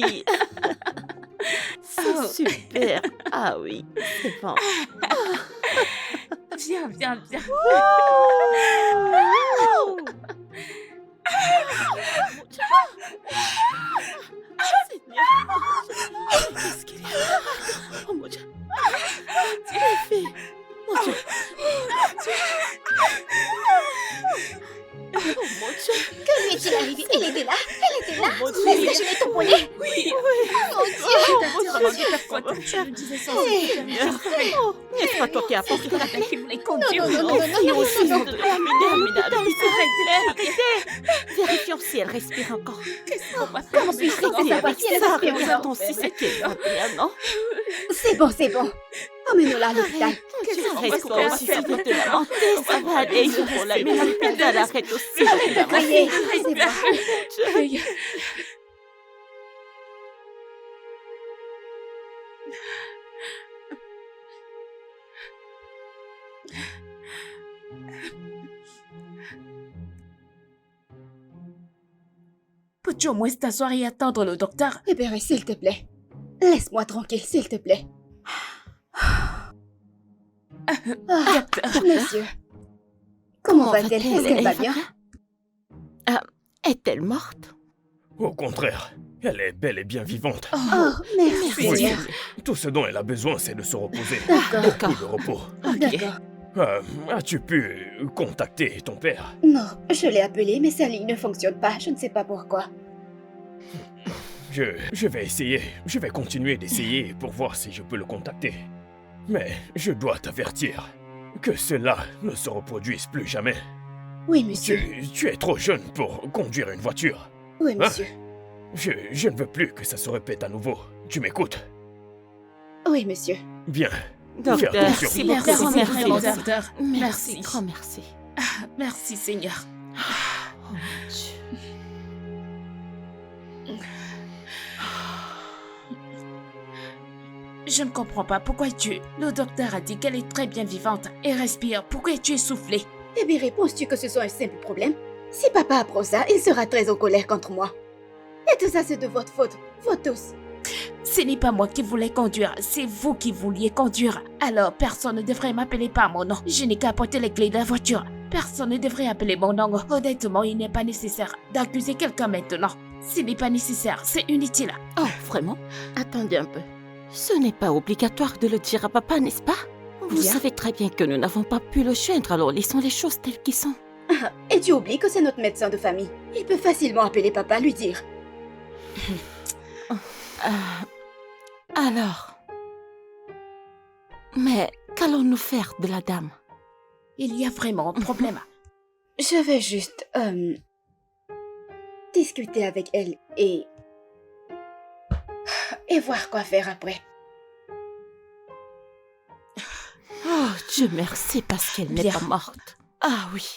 oui. C'est super. Ah oui, c'est bon. Viens. Qu'est-ce qu'il y a? Oh mon Dieu. Les filles. Mon Dieu. Oh mon Dieu. Que lui est-il arrivé? Elle était là. Oh mon Dieu. Est-ce que je l'ai tamponné? Oui. Oh mon Dieu. Je me disais ça. Oh, n'est-ce pas toi qui as apporté la clé? Qui voulait conduire. Oh, fille aussi, on devrait l'amener à l'hôpital. Arrêtez. Vérifions si elle respire encore. Qu'est-ce qu'on va faire? Comment puis-je savoir si elle respire encore? Regardons si c'est qu'elle va bien, non? C'est bon. Emmène-la à l'hôpital. Reste toi aussi, s'il te plaît, lamenter, ça va aller. Il faut l'amener à l'hôpital, arrête aussi. Arrête de crier. C'est bon. Peux-tu au moins t'asseoir et attendre le docteur? Libéré, s'il te plaît. Laisse-moi tranquille, s'il te plaît. Monsieur. Comment va-t-elle? Est-ce qu'elle va bien? Est-elle morte? Au contraire, elle est bel et bien vivante. Oh, merci, Oui. Seigneur. Tout ce dont elle a besoin, c'est de se reposer. D'accord. Beaucoup de repos. D'accord. As-tu pu contacter ton père? Non, je l'ai appelé, mais sa ligne ne fonctionne pas. Je ne sais pas pourquoi. Je vais essayer. Je vais continuer d'essayer pour voir si je peux le contacter. Mais je dois t'avertir que cela ne se reproduise plus jamais. Oui, monsieur. Tu es trop jeune pour conduire une voiture. Oui, monsieur. Je ne veux plus que ça se répète à nouveau. Tu m'écoutes? Oui, monsieur. Bien. Docteur, Fais attention. merci Merci, beaucoup. merci, Merci. docteur. Merci, grand merci. Merci, Seigneur. Oh mon Dieu. Je ne comprends pas. Pourquoi es-tu... Le docteur a dit qu'elle est très bien vivante et respire. Pourquoi es-tu essoufflé? Eh bien, réponds-tu que ce soit un simple problème? Si papa apprend ça, il sera très en colère contre moi. Et tout ça, c'est de votre faute. Vous tous. Ce n'est pas moi qui voulais conduire, c'est vous qui vouliez conduire. Alors, personne ne devrait m'appeler par mon nom. Je n'ai qu'à porter les clés de la voiture. Personne ne devrait appeler mon nom. Honnêtement, il n'est pas nécessaire d'accuser quelqu'un maintenant. Ce n'est pas nécessaire, c'est inutile. Oh, vraiment? Attendez un peu. Ce n'est pas obligatoire de le dire à papa, n'est-ce pas? Vous Bien. savez très bien que nous n'avons pas pu le joindre, alors laissons les choses telles qu'elles sont. Et tu oublies que c'est notre médecin de famille. Il peut facilement appeler papa, lui dire. Alors... Mais qu'allons-nous faire de la dame? Il y a vraiment un problème. Je vais juste, discuter avec elle et voir quoi faire après. Oh, Dieu merci parce qu'elle n'est Bien. pas morte. Ah oui.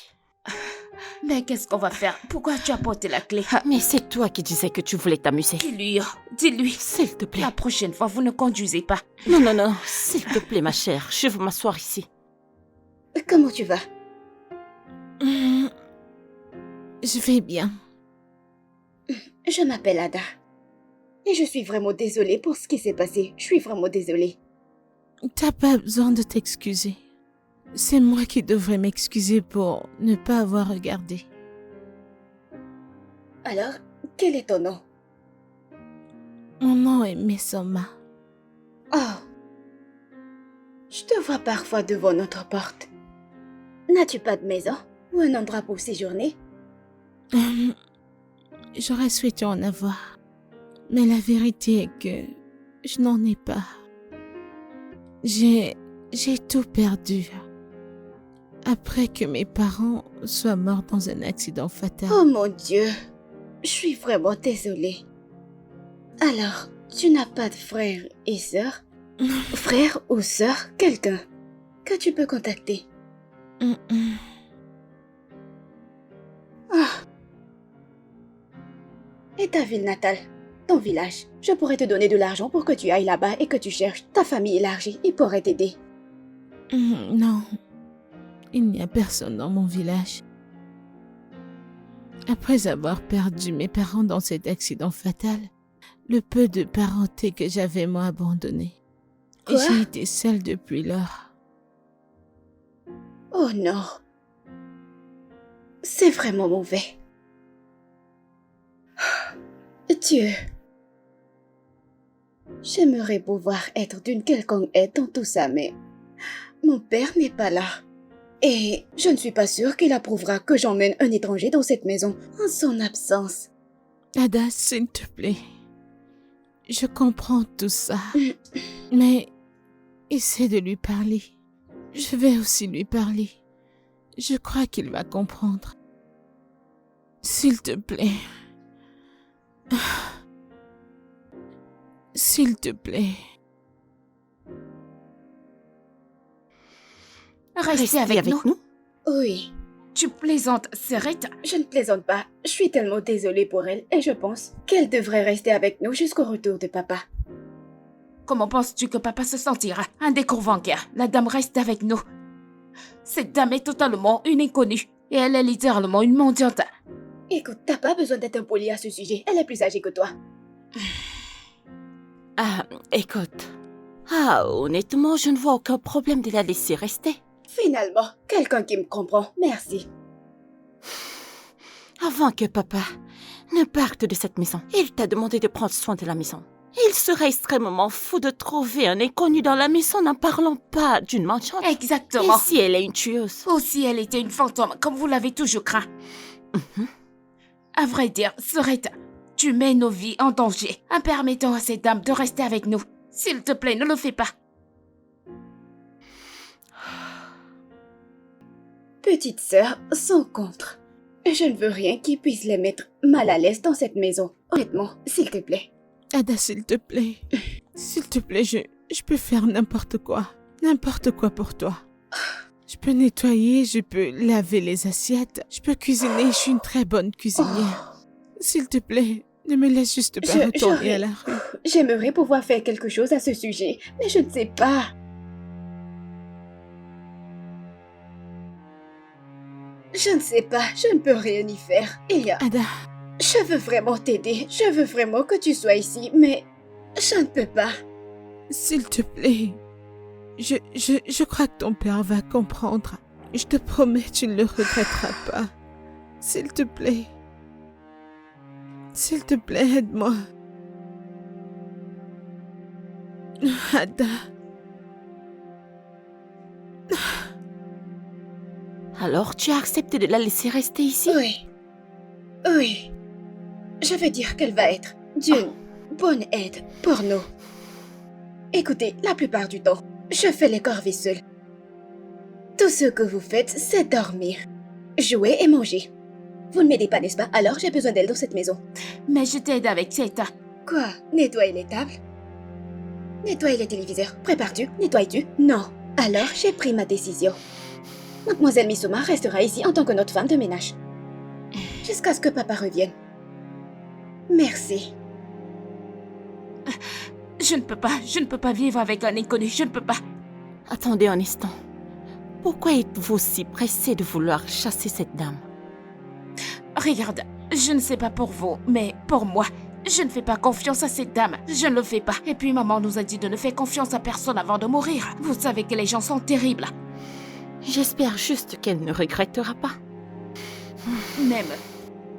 Mais qu'est-ce qu'on va faire? Pourquoi tu as porté la clé? Mais c'est toi qui disais que tu voulais t'amuser. Dis-lui. S'il te plaît. La prochaine fois, vous ne conduisez pas. Non. S'il te plaît, ma chère. Je veux m'asseoir ici. Comment tu vas? Je vais bien. Je m'appelle Ada. Et je suis vraiment désolée pour ce qui s'est passé. Je suis vraiment désolée. T'as pas besoin de t'excuser. C'est moi qui devrais m'excuser pour ne pas avoir regardé. Alors, quel est ton nom? Mon nom est Messoma. Oh. Je te vois parfois devant notre porte. N'as-tu pas de maison ou un endroit pour séjourner? J'aurais souhaité en avoir. Mais la vérité est que je n'en ai pas. J'ai tout perdu. Après que mes parents soient morts dans un accident fatal. Oh mon Dieu. Je suis vraiment désolée. Alors, tu n'as pas de frère et sœur? Frère ou sœur, quelqu'un que tu peux contacter? Ah. Et ta ville natale? Ton village? Je pourrais te donner de l'argent pour que tu ailles là-bas et que tu cherches ta famille élargie. Ils pourraient t'aider. Non. Il n'y a personne dans mon village. Après avoir perdu mes parents dans cet accident fatal, le peu de parenté que j'avais moi abandonné. Et Quoi? j'ai été seule depuis lors. Oh non. C'est vraiment mauvais. Dieu. J'aimerais pouvoir être d'une quelconque aide dans tout ça, mais mon père n'est pas là. Et je ne suis pas sûre qu'il approuvera que j'emmène un étranger dans cette maison en son absence. Ada, s'il te plaît. Je comprends tout ça. Mais essaie de lui parler. Je vais aussi lui parler. Je crois qu'il va comprendre. S'il te plaît. S'il te plaît. Restez avec nous. Oui, Tu plaisantes, Serette. je ne plaisante pas. Je suis tellement désolée pour elle et je pense qu'elle devrait rester avec nous jusqu'au retour de papa. Comment penses-tu que papa se sentira? Un décours bancaire. La dame reste avec nous. Cette dame est totalement une inconnue. Et elle est littéralement une mendiante. Écoute, t'as pas besoin d'être impoli à ce sujet. Elle est plus âgée que toi. Ah, écoute. Ah, honnêtement, je ne vois aucun problème de la laisser rester. Finalement, quelqu'un qui me comprend. Merci. Avant que papa ne parte de cette maison, il t'a demandé de prendre soin de la maison. Il serait extrêmement fou de trouver un inconnu dans la maison n'en parlant pas d'une mendiante. Exactement. Et si elle est une tueuse? Aussi, elle était une fantôme, comme vous l'avez toujours craint. À vrai dire, Serette, tu mets nos vies en danger en permettant à cette dame de rester avec nous. S'il te plaît, ne le fais pas. Petite sœur, sans contre. Je ne veux rien qui puisse les mettre mal à l'aise dans cette maison. Honnêtement, s'il te plaît. Ada, s'il te plaît. S'il te plaît, je peux faire n'importe quoi. N'importe quoi pour toi. Je peux nettoyer, je peux laver les assiettes, je peux cuisiner, je suis une très bonne cuisinière. S'il te plaît, ne me laisse juste pas retourner à la rue. J'aimerais pouvoir faire quelque chose à ce sujet, mais je ne sais pas. Je ne sais pas, je ne peux rien y faire. Il y a... Ada, Je veux vraiment t'aider, je veux vraiment que tu sois ici, mais je ne peux pas. s'il te plaît. Je crois que ton père va comprendre. Je te promets, tu ne le regretteras pas. S'il te plaît. S'il te plaît, aide-moi. Ada. Alors tu as accepté de la laisser rester ici? Oui. Oui. Je veux dire qu'elle va être d'une bonne aide pour nous. Écoutez, la plupart du temps, je fais les corvées seule. Tout ce que vous faites, c'est dormir, jouer et manger. Vous ne m'aidez pas, n'est-ce pas? Alors j'ai besoin d'elle dans cette maison. Mais je t'aide avec cette... Quoi? Nettoyer les tables? Nettoyer les téléviseurs? Prépares-tu? Nettoies-tu? Non. Alors j'ai pris ma décision. Mademoiselle Misuma restera ici en tant que notre femme de ménage. Jusqu'à ce que papa revienne. Merci. Je ne peux pas vivre avec un inconnu, je ne peux pas. Attendez un instant. Pourquoi êtes-vous si pressé de vouloir chasser cette dame? Regarde, je ne sais pas pour vous, mais pour moi, je ne fais pas confiance à cette dame. Je ne le fais pas. Et puis maman nous a dit de ne faire confiance à personne avant de mourir. Vous savez que les gens sont terribles. J'espère juste qu'elle ne regrettera pas. Même,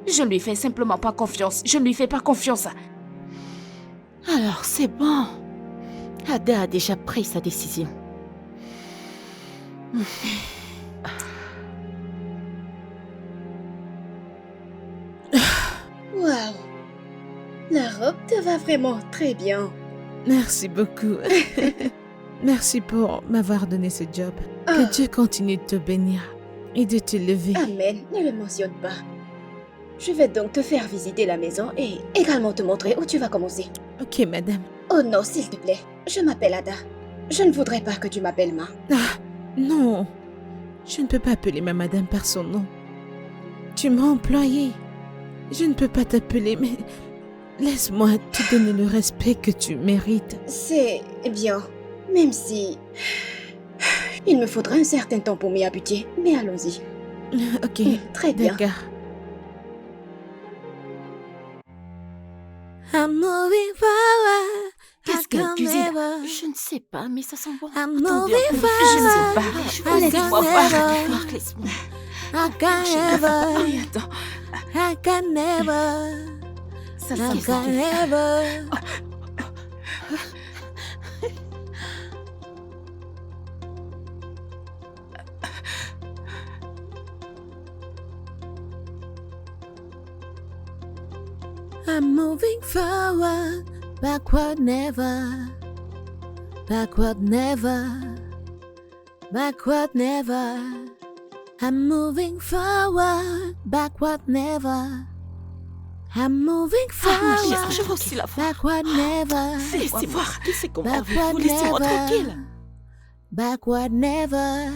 je ne lui fais simplement pas confiance. Je ne lui fais pas confiance. Alors c'est bon. Ada a déjà pris sa décision. Waouh. La robe te va vraiment très bien. Merci beaucoup. Merci pour m'avoir donné ce job. Ah. Que Dieu continue de te bénir et de te lever. Amen, ne le mentionne pas. Je vais donc te faire visiter la maison et également te montrer où tu vas commencer. Ok, madame. Oh non, s'il te plaît. Je m'appelle Ada. Je ne voudrais pas que tu m'appelles Ma. Ah, non. Je ne peux pas appeler ma madame par son nom. Tu m'as employée. Je ne peux pas t'appeler, mais laisse-moi te donner le respect que tu mérites. C'est bien. Même si... Il me faudra un certain temps pour m'y habituer, mais allons-y. Ok, Très bien. d'accord. I'm moving forward. Qu'est-ce I qu'elle can cuisine? never. Je ne sais pas, mais ça sent bon. I'm Attendez, moving je ne sais forward. pas. Je I laisse-moi can voir. never. Laisse-moi. I can never. Oui, attends. I can never. Ça I sent can never. I'm moving forward, backward never, backward never, backward never. I'm moving forward, backward never. I'm moving Ah, ma chère, forward, je veux aussi la voir. backward never, Laissez-moi voir. Laissez qu'on m'enlève. backward Vous laissez-moi tranquille. never, backward never.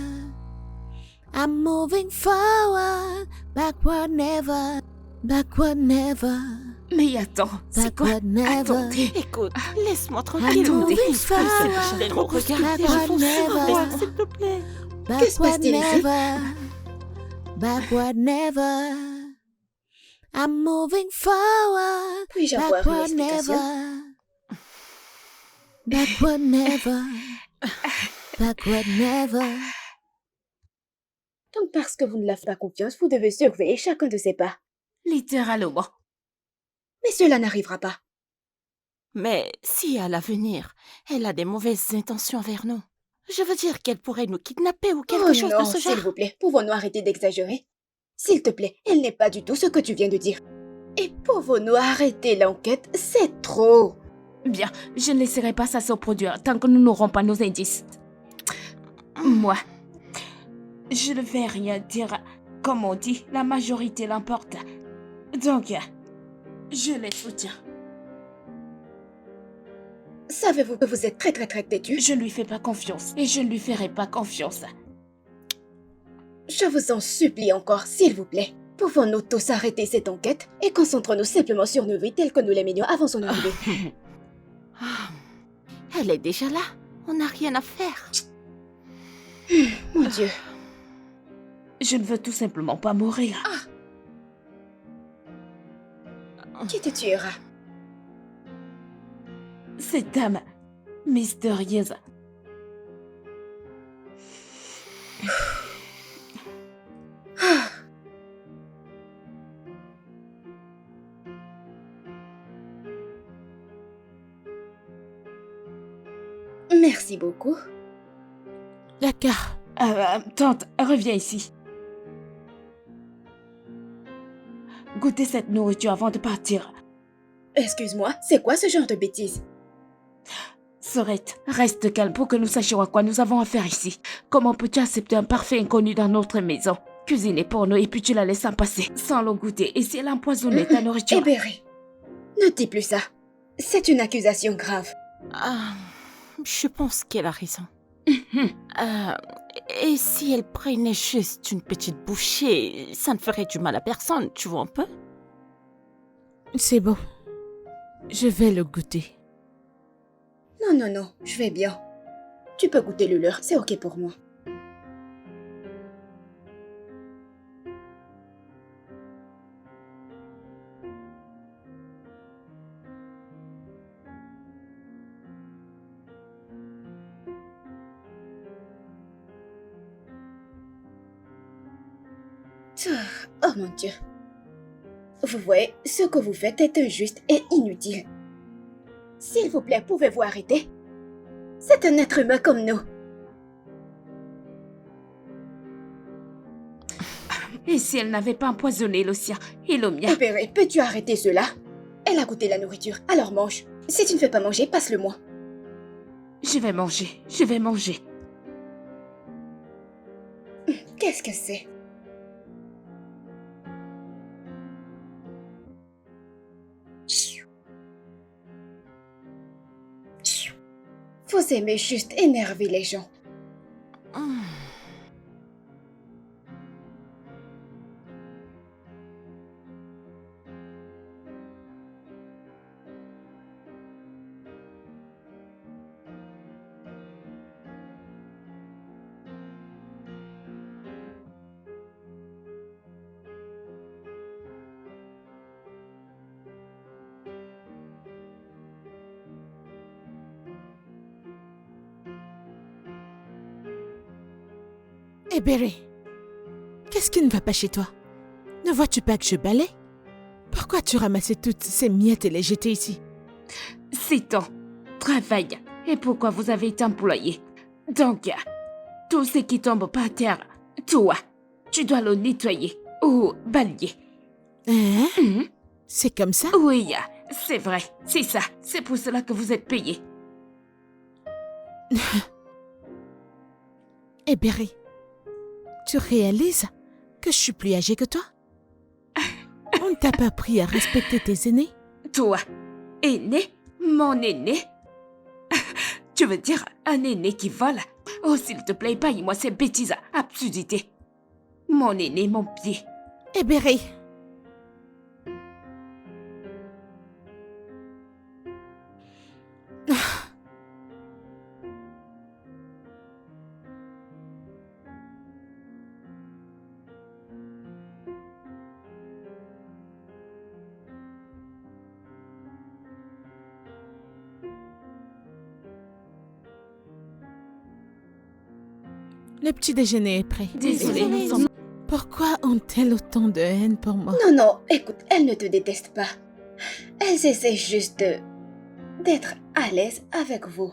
I'm moving forward, backward never, backward never. Mais attends, c'est quoi? Backward never. Attendez. Écoute, laisse-moi tranquille. Attendez. Il faut que me regarder. Je vous supplie, s'il te plaît. Que se Backward passe-t-il ici? never, backward never. I'm moving forward, Puis-je avoir une backward explication? never, backward never, backward never. Donc parce que vous ne l'avez pas confiance, vous devez surveiller chacun de ses pas. Littéralement. Mais cela n'arrivera pas. Mais si à l'avenir, elle a des mauvaises intentions envers nous, je veux dire qu'elle pourrait nous kidnapper ou quelque Oh chose non, de ce genre. s'il vous plaît, pouvons-nous arrêter d'exagérer? S'il te plaît, elle n'est pas du tout ce que tu viens de dire. Et pouvons-nous arrêter l'enquête? C'est trop. Bien, je ne laisserai pas ça se produire tant que nous n'aurons pas nos indices. Moi, je ne vais rien dire. Comme on dit, la majorité l'emporte. Donc, je les soutiens. Savez-vous que vous êtes très têtu? Je ne lui fais pas confiance et je ne lui ferai pas confiance. Je vous en supplie encore, s'il vous plaît. Pouvons-nous tous arrêter cette enquête et concentrons-nous simplement sur nos vies telles que nous les menions avant son arrivée? Ah, elle est déjà là. On n'a rien à faire. Mon Dieu. Je ne veux tout simplement pas mourir. Qui te tuera? Cette dame mystérieuse. Merci beaucoup. D'accord. Tante, reviens ici. Goûtez cette nourriture avant de partir. Excuse-moi, c'est quoi ce genre de bêtises? Sorette, reste calme pour que nous sachions à quoi nous avons affaire ici. Comment peux-tu accepter un parfait inconnu dans notre maison? Cuisiner pour nous et puis tu la laisses en passer sans le goûter. Et si elle a empoisonné ta nourriture? Hébéré, ne dis plus ça. C'est une accusation grave. Ah, je pense qu'elle a raison. Et si elle prenait juste une petite bouchée, ça ne ferait du mal à personne, tu vois un peu? C'est bon. Je vais le goûter. Non, je vais bien. Tu peux goûter le leur, c'est ok pour moi. Oh mon Dieu. Vous voyez, ce que vous faites est injuste et inutile. S'il vous plaît, pouvez-vous arrêter? C'est un être humain comme nous. Et si elle n'avait pas empoisonné le sien et le mien? Hébéré, peux-tu arrêter cela? Elle a goûté la nourriture, alors mange. Si tu ne fais pas manger, passe-le-moi. Je vais manger, je vais manger. Qu'est-ce que c'est? Vous aimez juste énerver les gens. Hmm. Hé, Berry, qu'est-ce qui ne va pas chez toi? Ne vois-tu pas que je balaie? Pourquoi tu ramassais toutes ces miettes et les jetais ici? C'est ton travail. Et pourquoi vous avez été employé? Donc, tout ce qui tombe par terre, toi, tu dois le nettoyer ou balayer. Hein? Mhm. C'est comme ça? Oui, c'est vrai, c'est ça. C'est pour cela que vous êtes payé. Hé, Berry, tu réalises que je suis plus âgée que toi? On ne t'a pas appris à respecter tes aînés? Toi, aîné, mon aîné. Tu veux dire un aîné qui vole? Oh, s'il te plaît, paye-moi ces bêtises, absurdités. Mon aîné, mon pied. Hé, Berry. Le petit déjeuner est prêt. Désolée, nous sommes... Pourquoi ont-elles autant de haine pour moi? Non, non, écoute, elles ne te détestent pas. Elles essaient juste d'être à l'aise avec vous.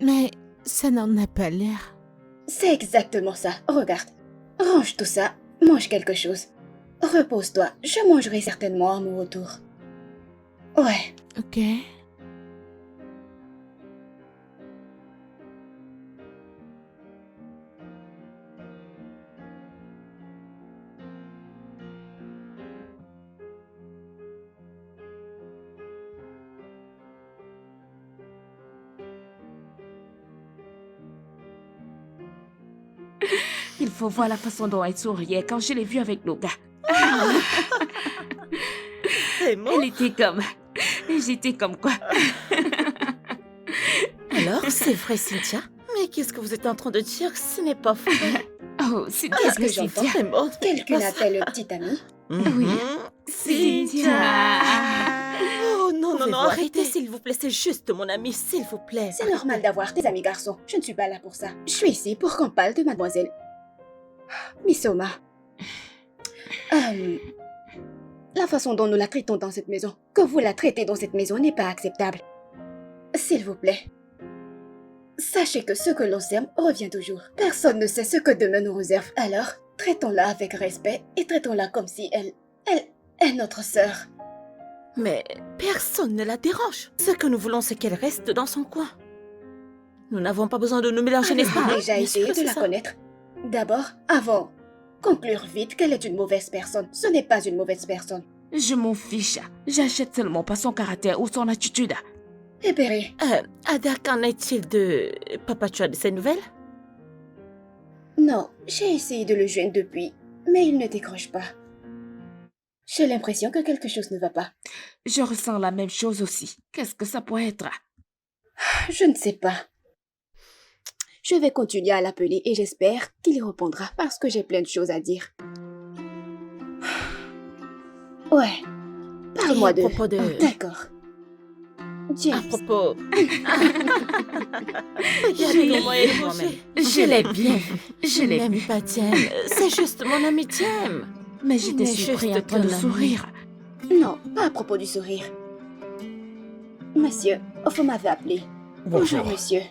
Mais ça n'en a pas l'air. C'est exactement ça. Regarde. Range tout ça, mange quelque chose. Repose-toi, je mangerai certainement à mon retour. Ouais. Ok. Il faut voir la façon dont elle souriait quand je l'ai vue avec nos gars. C'est moi. Elle était comme... Et j'étais comme quoi? Alors, c'est vrai, Cynthia? Mais qu'est-ce que vous êtes en train de dire? Ce n'est pas vrai. Oh, c'est Qu'est-ce bien que j'entends? Cynthia. C'est bon. Quelqu'un appelle le petit ami. Oui. Cynthia. Oh non, non, Pouvez-vous non, arrêtez, arrêter? s'il vous plaît. C'est juste mon ami, s'il vous plaît. C'est normal d'avoir des amis garçons. Je ne suis pas là pour ça. Je suis ici pour qu'on parle de mademoiselle Misoma. La façon dont nous la traitons dans cette maison, que vous la traitez dans cette maison n'est pas acceptable. S'il vous plaît. Sachez que ce que l'on sème revient toujours. Personne ne sait ce que demain nous réserve. Alors, traitons-la avec respect et traitons-la comme si elle est notre sœur. Mais personne ne la dérange. Ce que nous voulons, c'est qu'elle reste dans son coin. Nous n'avons pas besoin de nous mélanger, n'est-ce pas? Avez-vous déjà Bien essayé sûr, de c'est la ça. connaître? D'abord, avant. Conclure vite qu'elle est une mauvaise personne. Ce n'est pas une mauvaise personne. Je m'en fiche. J'achète seulement pas son caractère ou son attitude. Eh Berry, Ada, qu'en est-il de... Papa, tu as de ses nouvelles? non, j'ai essayé de le joindre depuis, mais il ne décroche pas. J'ai l'impression que quelque chose ne va pas. Je ressens la même chose aussi. Qu'est-ce que ça pourrait être? Je ne sais pas. Je vais continuer à l'appeler et j'espère qu'il répondra parce que j'ai plein de choses à dire. Ouais, parle-moi Et à de... propos de- Oh, d'accord. À James, propos... Regardez comment elle est mangée. Je l'ai bien vu. Je l'ai n'aime vu. pas Diem. C'est juste mon ami Diem. Mais j'étais Il n'est surpris juste en train de qu'un ami. sourire. non, pas à propos du sourire. Monsieur, vous m'avez appelé. Bonjour. monsieur.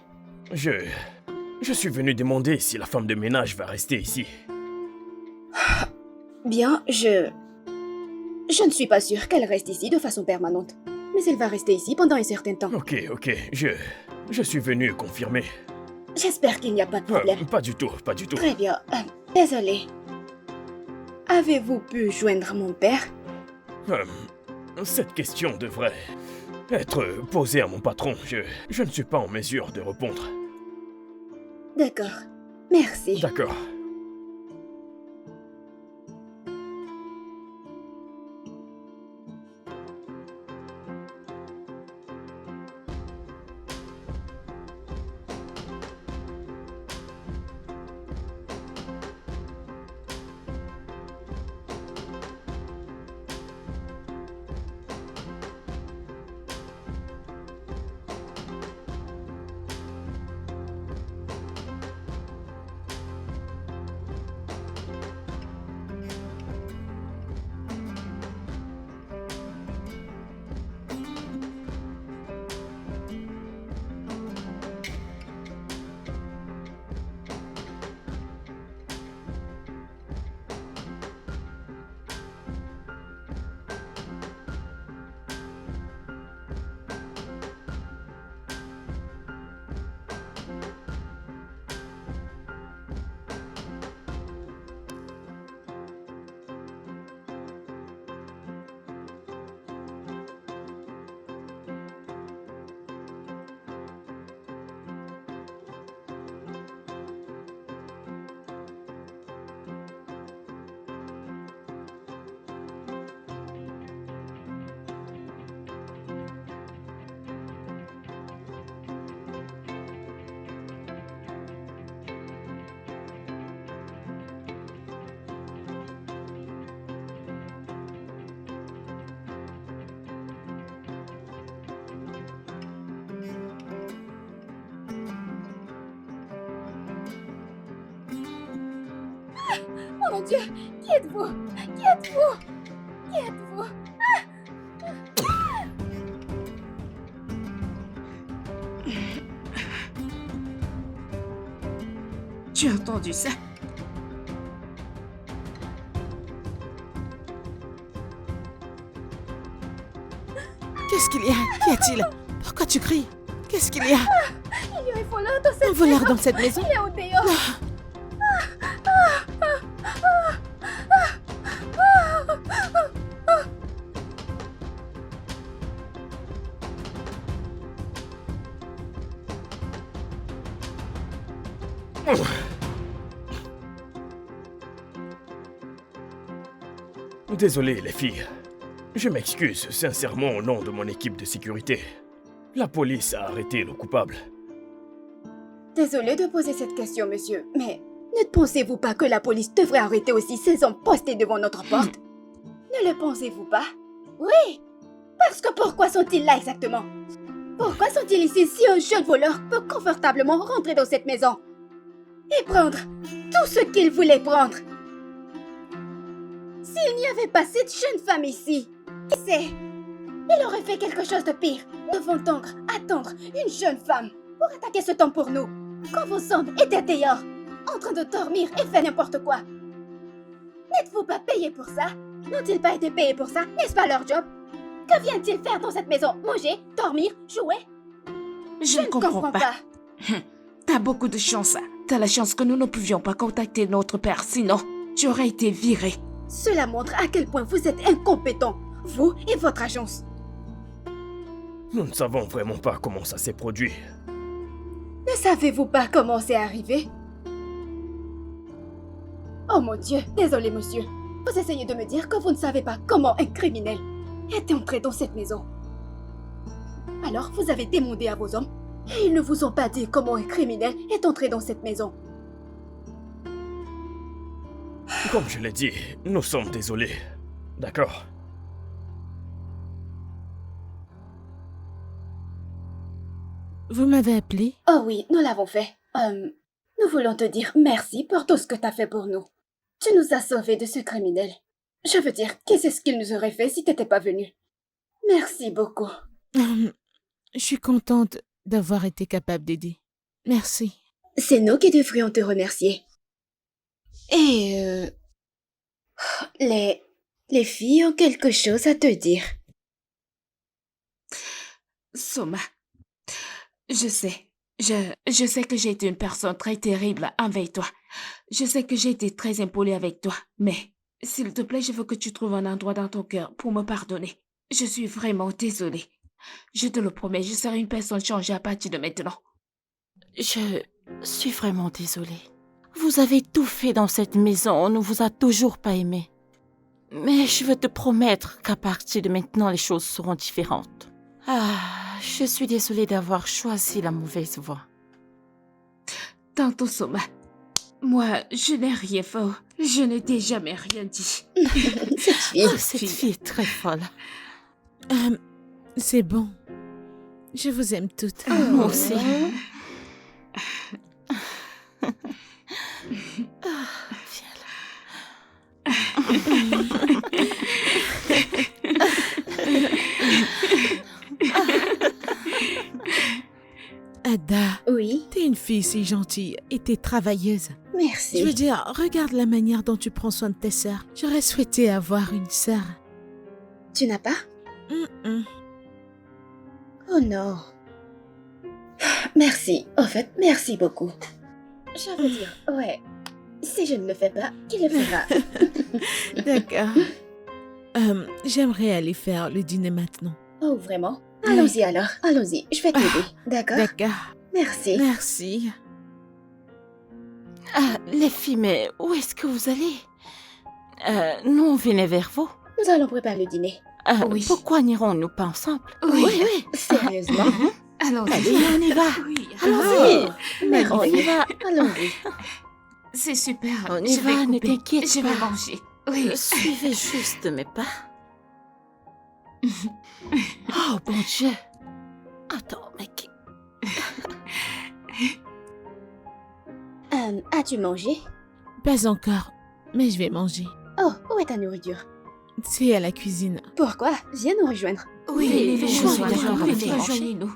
Je suis venu demander si la femme de ménage va rester ici. Bien, je ne suis pas sûre qu'elle reste ici de façon permanente. Mais elle va rester ici pendant un certain temps. Ok, je suis venu confirmer. J'espère qu'il n'y a pas de problème. Pas du tout, pas du tout. Très bien. Désolé. Avez-vous pu joindre mon père? Cette question devrait être posée à mon patron. Je ne suis pas en mesure de répondre. D'accord. Merci. D'accord. mon Dieu! Qui êtes-vous? Qui êtes-vous? Qui êtes-vous? Tu as entendu ça? Qu'est-ce qu'il y a? Qu'y a-t-il? Pourquoi tu cries? Qu'est-ce qu'il y a? Il y a un voleur dans cette Un voleur dans cette maison? Il est au dehors! Désolé, les filles. Je m'excuse sincèrement au nom de mon équipe de sécurité. La police a arrêté le coupable. Désolé de poser cette question, monsieur, mais ne pensez-vous pas que la police devrait arrêter aussi ces hommes postés devant notre porte? Ne le pensez-vous pas? Oui! Parce que pourquoi sont-ils là exactement? Pourquoi sont-ils ici si un jeune voleur peut confortablement rentrer dans cette maison et prendre tout ce qu'il voulait prendre? S'il n'y avait pas cette jeune femme ici, qui sait? Il aurait fait quelque chose de pire. Devant attendre une jeune femme pour attaquer ce temps pour nous. Quand vos hommes étaient dehors, en train de dormir et faire n'importe quoi. N'êtes-vous pas payés pour ça? N'ont-ils pas été payés pour ça? N'est-ce pas leur job? Que viennent-ils faire dans cette maison? Manger? Dormir? Jouer? Je ne comprends pas. T'as beaucoup de chance. T'as la chance que nous ne pouvions pas contacter notre père, sinon tu aurais été viré. Cela montre à quel point vous êtes incompétents, vous et votre agence. Nous ne savons vraiment pas comment ça s'est produit. Ne savez-vous pas comment c'est arrivé? Oh mon Dieu, désolé monsieur. Vous essayez de me dire que vous ne savez pas comment un criminel est entré dans cette maison. Alors vous avez demandé à vos hommes et ils ne vous ont pas dit comment un criminel est entré dans cette maison. Comme je l'ai dit, nous sommes désolés. D'accord? Vous m'avez appelé? Oh oui, nous l'avons fait. Nous voulons te dire merci pour tout ce que tu as fait pour nous. Tu nous as sauvés de ce criminel. Je veux dire, qu'est-ce qu'il nous aurait fait si t'étais pas venu? Merci beaucoup. Je suis contente d'avoir été capable d'aider. Merci. C'est nous qui devrions te remercier. Et les filles ont quelque chose à te dire. Soma, je sais. Je sais que j'ai été une personne très terrible avec toi. Je sais que j'ai été très impolie avec toi. Mais, s'il te plaît, je veux que tu trouves un endroit dans ton cœur pour me pardonner. Je suis vraiment désolée. Je te le promets, je serai une personne changée à partir de maintenant. Je suis vraiment désolée. Vous avez tout fait dans cette maison, on ne vous a toujours pas aimé. Mais je veux te promettre qu'à partir de maintenant, les choses seront différentes. Ah, je suis désolée d'avoir choisi la mauvaise voie. Tantôt, Soma. Moi, je n'ai rien fait. Je ne t'ai jamais rien dit. Cette fille est très folle. C'est bon. Je vous aime toutes. Moi aussi. Viens Ada, Oui, t'es une fille si gentille et t'es travailleuse. merci. Je veux dire, regarde la manière dont tu prends soin de tes sœurs. J'aurais souhaité avoir une sœur. Tu n'as pas? Oh non. Merci. En fait, merci beaucoup. Je veux dire, ouais. Si je ne le fais pas, qui le fera? D'accord. J'aimerais aller faire le dîner maintenant. Oh, vraiment? Allons-y alors. Allons-y. Je vais t'aider. D'accord? D'accord. Merci. Merci. Ah, les filles, mais où est-ce que vous allez? Nous, on venait vers vous. Nous allons préparer le dîner. Oui. Pourquoi n'irons-nous pas ensemble? Oui. Sérieusement? Allons-y. Allez, on y va. Oui. Allons-y. Merci. On y va. Allons-y. C'est super. On y Je vais va, ne couper. t'inquiète Je vais pas. manger. Oui. Suivez juste mes pas. Oh, bon Dieu. Attends, mais qui... As-tu mangé? Pas encore. mais je vais manger. Oh, où est ta nourriture? C'est à la cuisine. Pourquoi? Viens nous rejoindre. Oui, je suis d'accord avec toi. rejoignez-nous.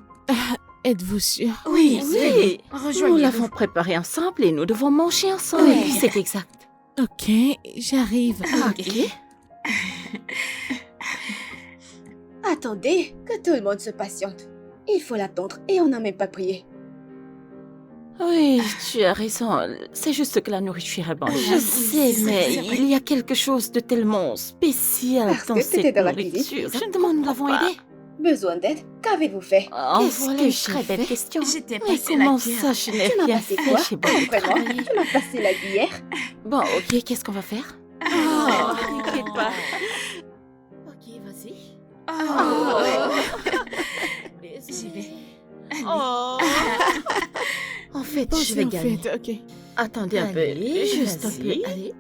Êtes-vous sûr? Oui, oui. Nous Rejoignez-nous. l'avons préparé ensemble et nous devons manger ensemble. Oui. C'est exact. Ok, j'arrive. Ok. Attendez, que tout le monde se patiente. Il faut l'attendre et on n'a même pas prié. Oui, tu as raison. C'est juste que la nourriture est bonne. Je sais, mais il y a quelque chose de tellement spécial Parce dans que cette t'étais dans la cuisine, nourriture. c'est Je me demande, nous l'avons aidé? Besoin d'aide? Qu'avez-vous fait? Oh, Qu'est-ce voilà que une j'ai très belle fait? question. J'étais Mais passée la comment cuillère. ça, je n'ai Tu m'as rien passé fait? quoi? J'ai beaucoup Vraiment? travaillé. Tu m'as passé la cuillère? Bon, ok, qu'est-ce qu'on va faire? Oh. T'inquiète pas. Ok, vas-y. Oh. Désolée. J'y vais. Oh. En fait, Bon, je vais en gagner. fait, ok. Attendez un peu. Allez, Juste un vas-y. peu. Allez.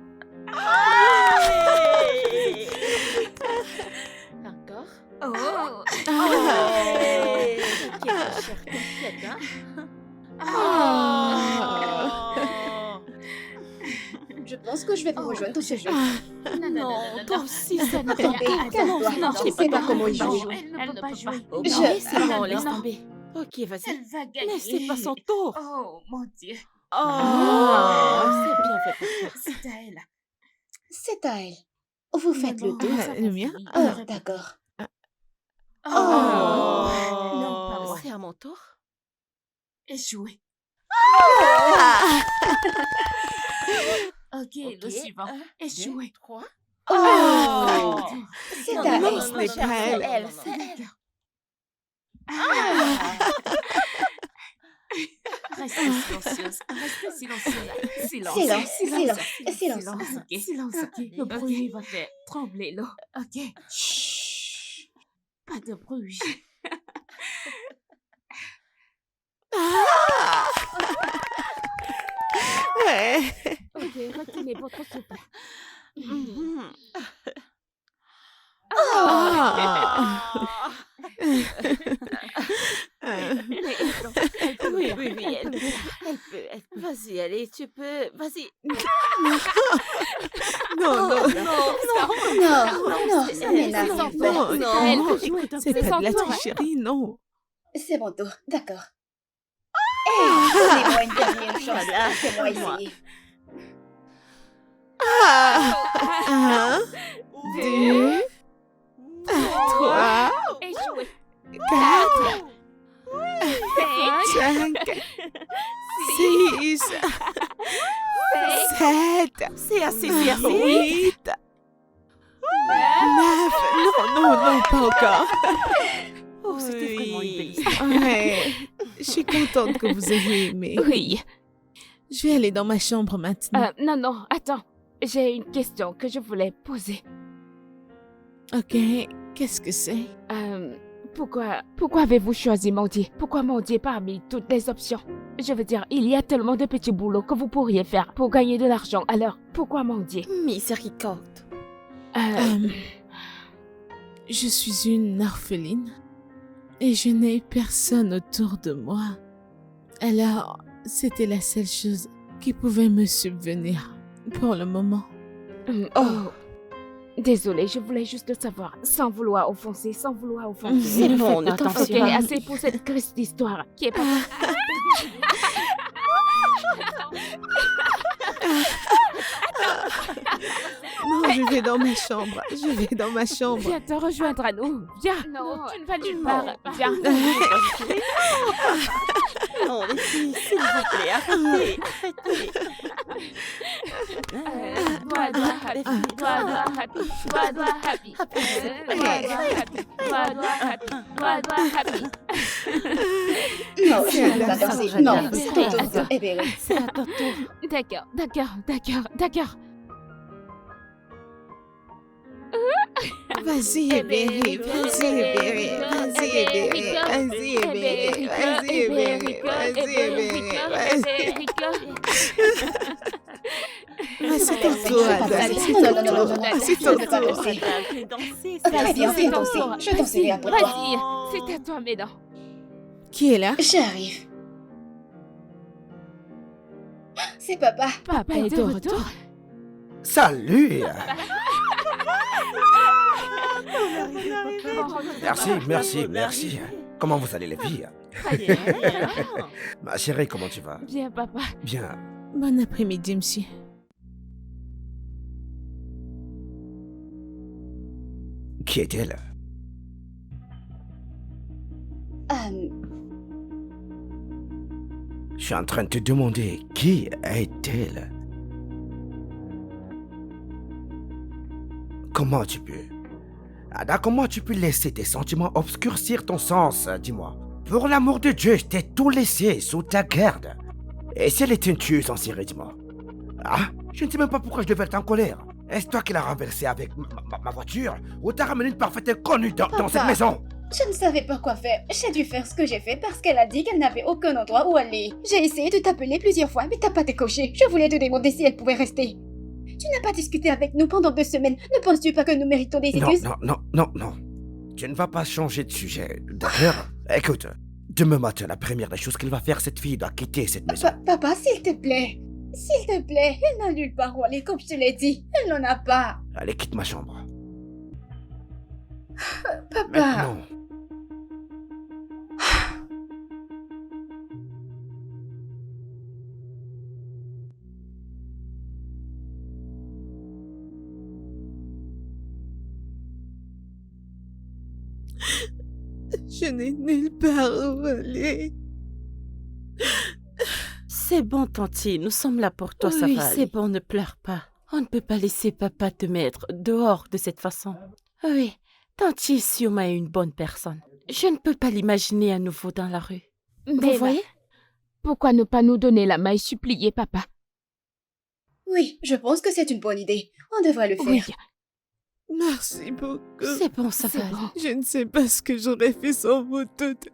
Encore. Oh. Ok, ma chère, t'inquiète, hein. Je pense que je vais vous rejoindre dans ce jeu. Non, toi aussi, ça n'a pas Attendez, calme-toi. non, Je ne sais pas comment il joue. Elle ne peut pas jouer. Ok, Je- c'est bon, laisse Non. tomber. Ok, vas-y. Elle va gagner. Mais c'est pas son tour. Oh, mon Dieu. Oh, c'est bien fait pour toi. C'est à elle. C'est à elle. Vous faites le Non, tour. nous avons le mien? fini. Oh, d'accord. Oh. Oh. Non, pas moi. C'est à mon tour. Échoué. Ok, le Ok, suivant. 1, Échoué. 2, 3. Oh, c'est Non, à non, elle. non, ce n'est cher, pas c'est elle. elle, c'est elle. Restez silencieuse. Restez silencieuse. Silence. Silence, silence, silence. Silence, ok. Silence, ok. Le bruit va faire trembler l'eau. Ok. Chut. Pas de bruit. Ouais. Ok, retenez votre souffle. Mhm. Oui, oui, oui, elle peut. Vas-y, allez, tu peux. Vas-y. Non, non, non, Non, c'est ça elle, m'énerve. c'est son non, tour. non, elle non, peut jouer. c'est C'est pas son de la tour. tricherie, non. C'est mon tour, d'accord. Hé, donnez-moi une dernière chance. Laissez-moi essayer. Un, deux, trois, Échoué. quatre, Cinq. 5, 6, 7, C'est assez, c'est assez. 8, 9. Non, non, non, pas encore. Oh, c'était Oui. vraiment une belle histoire. Ouais, je suis contente que vous ayez aimé. Oui. Je vais aller dans ma chambre maintenant. Non, non, attends. J'ai une question que je voulais poser. Ok, qu'est-ce que c'est? Pourquoi avez-vous choisi mendier? Pourquoi mendier parmi toutes les options? Je veux dire, il y a tellement de petits boulots que vous pourriez faire pour gagner de l'argent. Alors, pourquoi mendier? Miséricorde. Je suis une orpheline et je n'ai personne autour de moi. Alors, c'était la seule chose qui pouvait me subvenir pour le moment. Oh. Désolée, je voulais juste le savoir, sans vouloir offenser, sans vouloir offenser. C'est Ne bon, faites ne pas t'en attention. fais Ok, pas. assez pour cette triste histoire qui est pas... Non, je vais dans ma chambre. Je vais dans ma chambre. Viens te rejoindre à nous. Viens. Non, tu ne vas nulle part. Viens. Non, les filles, s'il vous plaît, arrêtez, arrêtez. Doigt happy, doigt happy, doigt happy, doigt happy. Non, je ne veux pas danser. Non, Attends, c'est ton tour. Eh bien oui. C'est à ton tour. D'accord. Vas-y, Eberi, vas-y, Eberi, vas-y, Eberi, vas-y, Eberi, vas-y, Eberi, vas-y, Eberi, vas-y. C'est ton tour, Je vais pas Adèle. danser. Non, C'est je ton ne veux pas tour. danser. Fais danser, Très bien, C'est viens ton danser. tour. Je danserai après toi. Vas-y, c'est à toi, mesdames. Qui est là? J'arrive. C'est papa. Papa est de retour. Salut. Merci. Comment vous allez les filles? Très bien. Ma chérie, comment tu vas? Bien, papa. Bien. Bon après-midi, monsieur. Qui est-elle? Je suis en train de te demander qui est-elle? Comment tu peux? Ada, comment tu peux laisser tes sentiments obscurcir ton sens, dis-moi? Pour l'amour de Dieu, je t'ai tout laissé sous ta garde. Et si elle est une tueuse en série, dis-moi? Ah, je ne sais même pas pourquoi je devais être en colère. Est-ce toi qui l'as renversée avec ma voiture? Ou t'as ramené une parfaite inconnue dans cette maison? Je ne savais pas quoi faire. J'ai dû faire ce que j'ai fait parce qu'elle a dit qu'elle n'avait aucun endroit où aller. J'ai essayé de t'appeler plusieurs fois, mais t'as pas décoché. Je voulais te demander si elle pouvait rester. Tu n'as pas discuté avec nous pendant 2 semaines. Ne penses-tu pas que nous méritons des excuses? Non. Tu ne vas pas changer de sujet, d'accord? Écoute, demain matin, la première des choses qu'elle va faire, cette fille doit quitter cette maison. Papa, s'il te plaît. S'il te plaît, elle n'a nulle part où aller, comme je te l'ai dit. Elle n'en a pas. Allez, quitte ma chambre. Papa. Maintenant. Je n'ai nulle part où aller. C'est bon, Tanti, nous sommes là pour toi, ça Oui, va. C'est bon, ne pleure pas. On ne peut pas laisser papa te mettre dehors de cette façon. Oui, Tanti est sûrement une bonne personne. Je ne peux pas l'imaginer à nouveau dans la rue. Mais Vous voyez? pourquoi ne pas nous donner la main et supplier, papa? Oui, je pense que c'est une bonne idée. On devrait le faire. Oui, Merci beaucoup. C'est bon, ça c'est va. bon. Je ne sais pas ce que j'aurais fait sans vous toutes.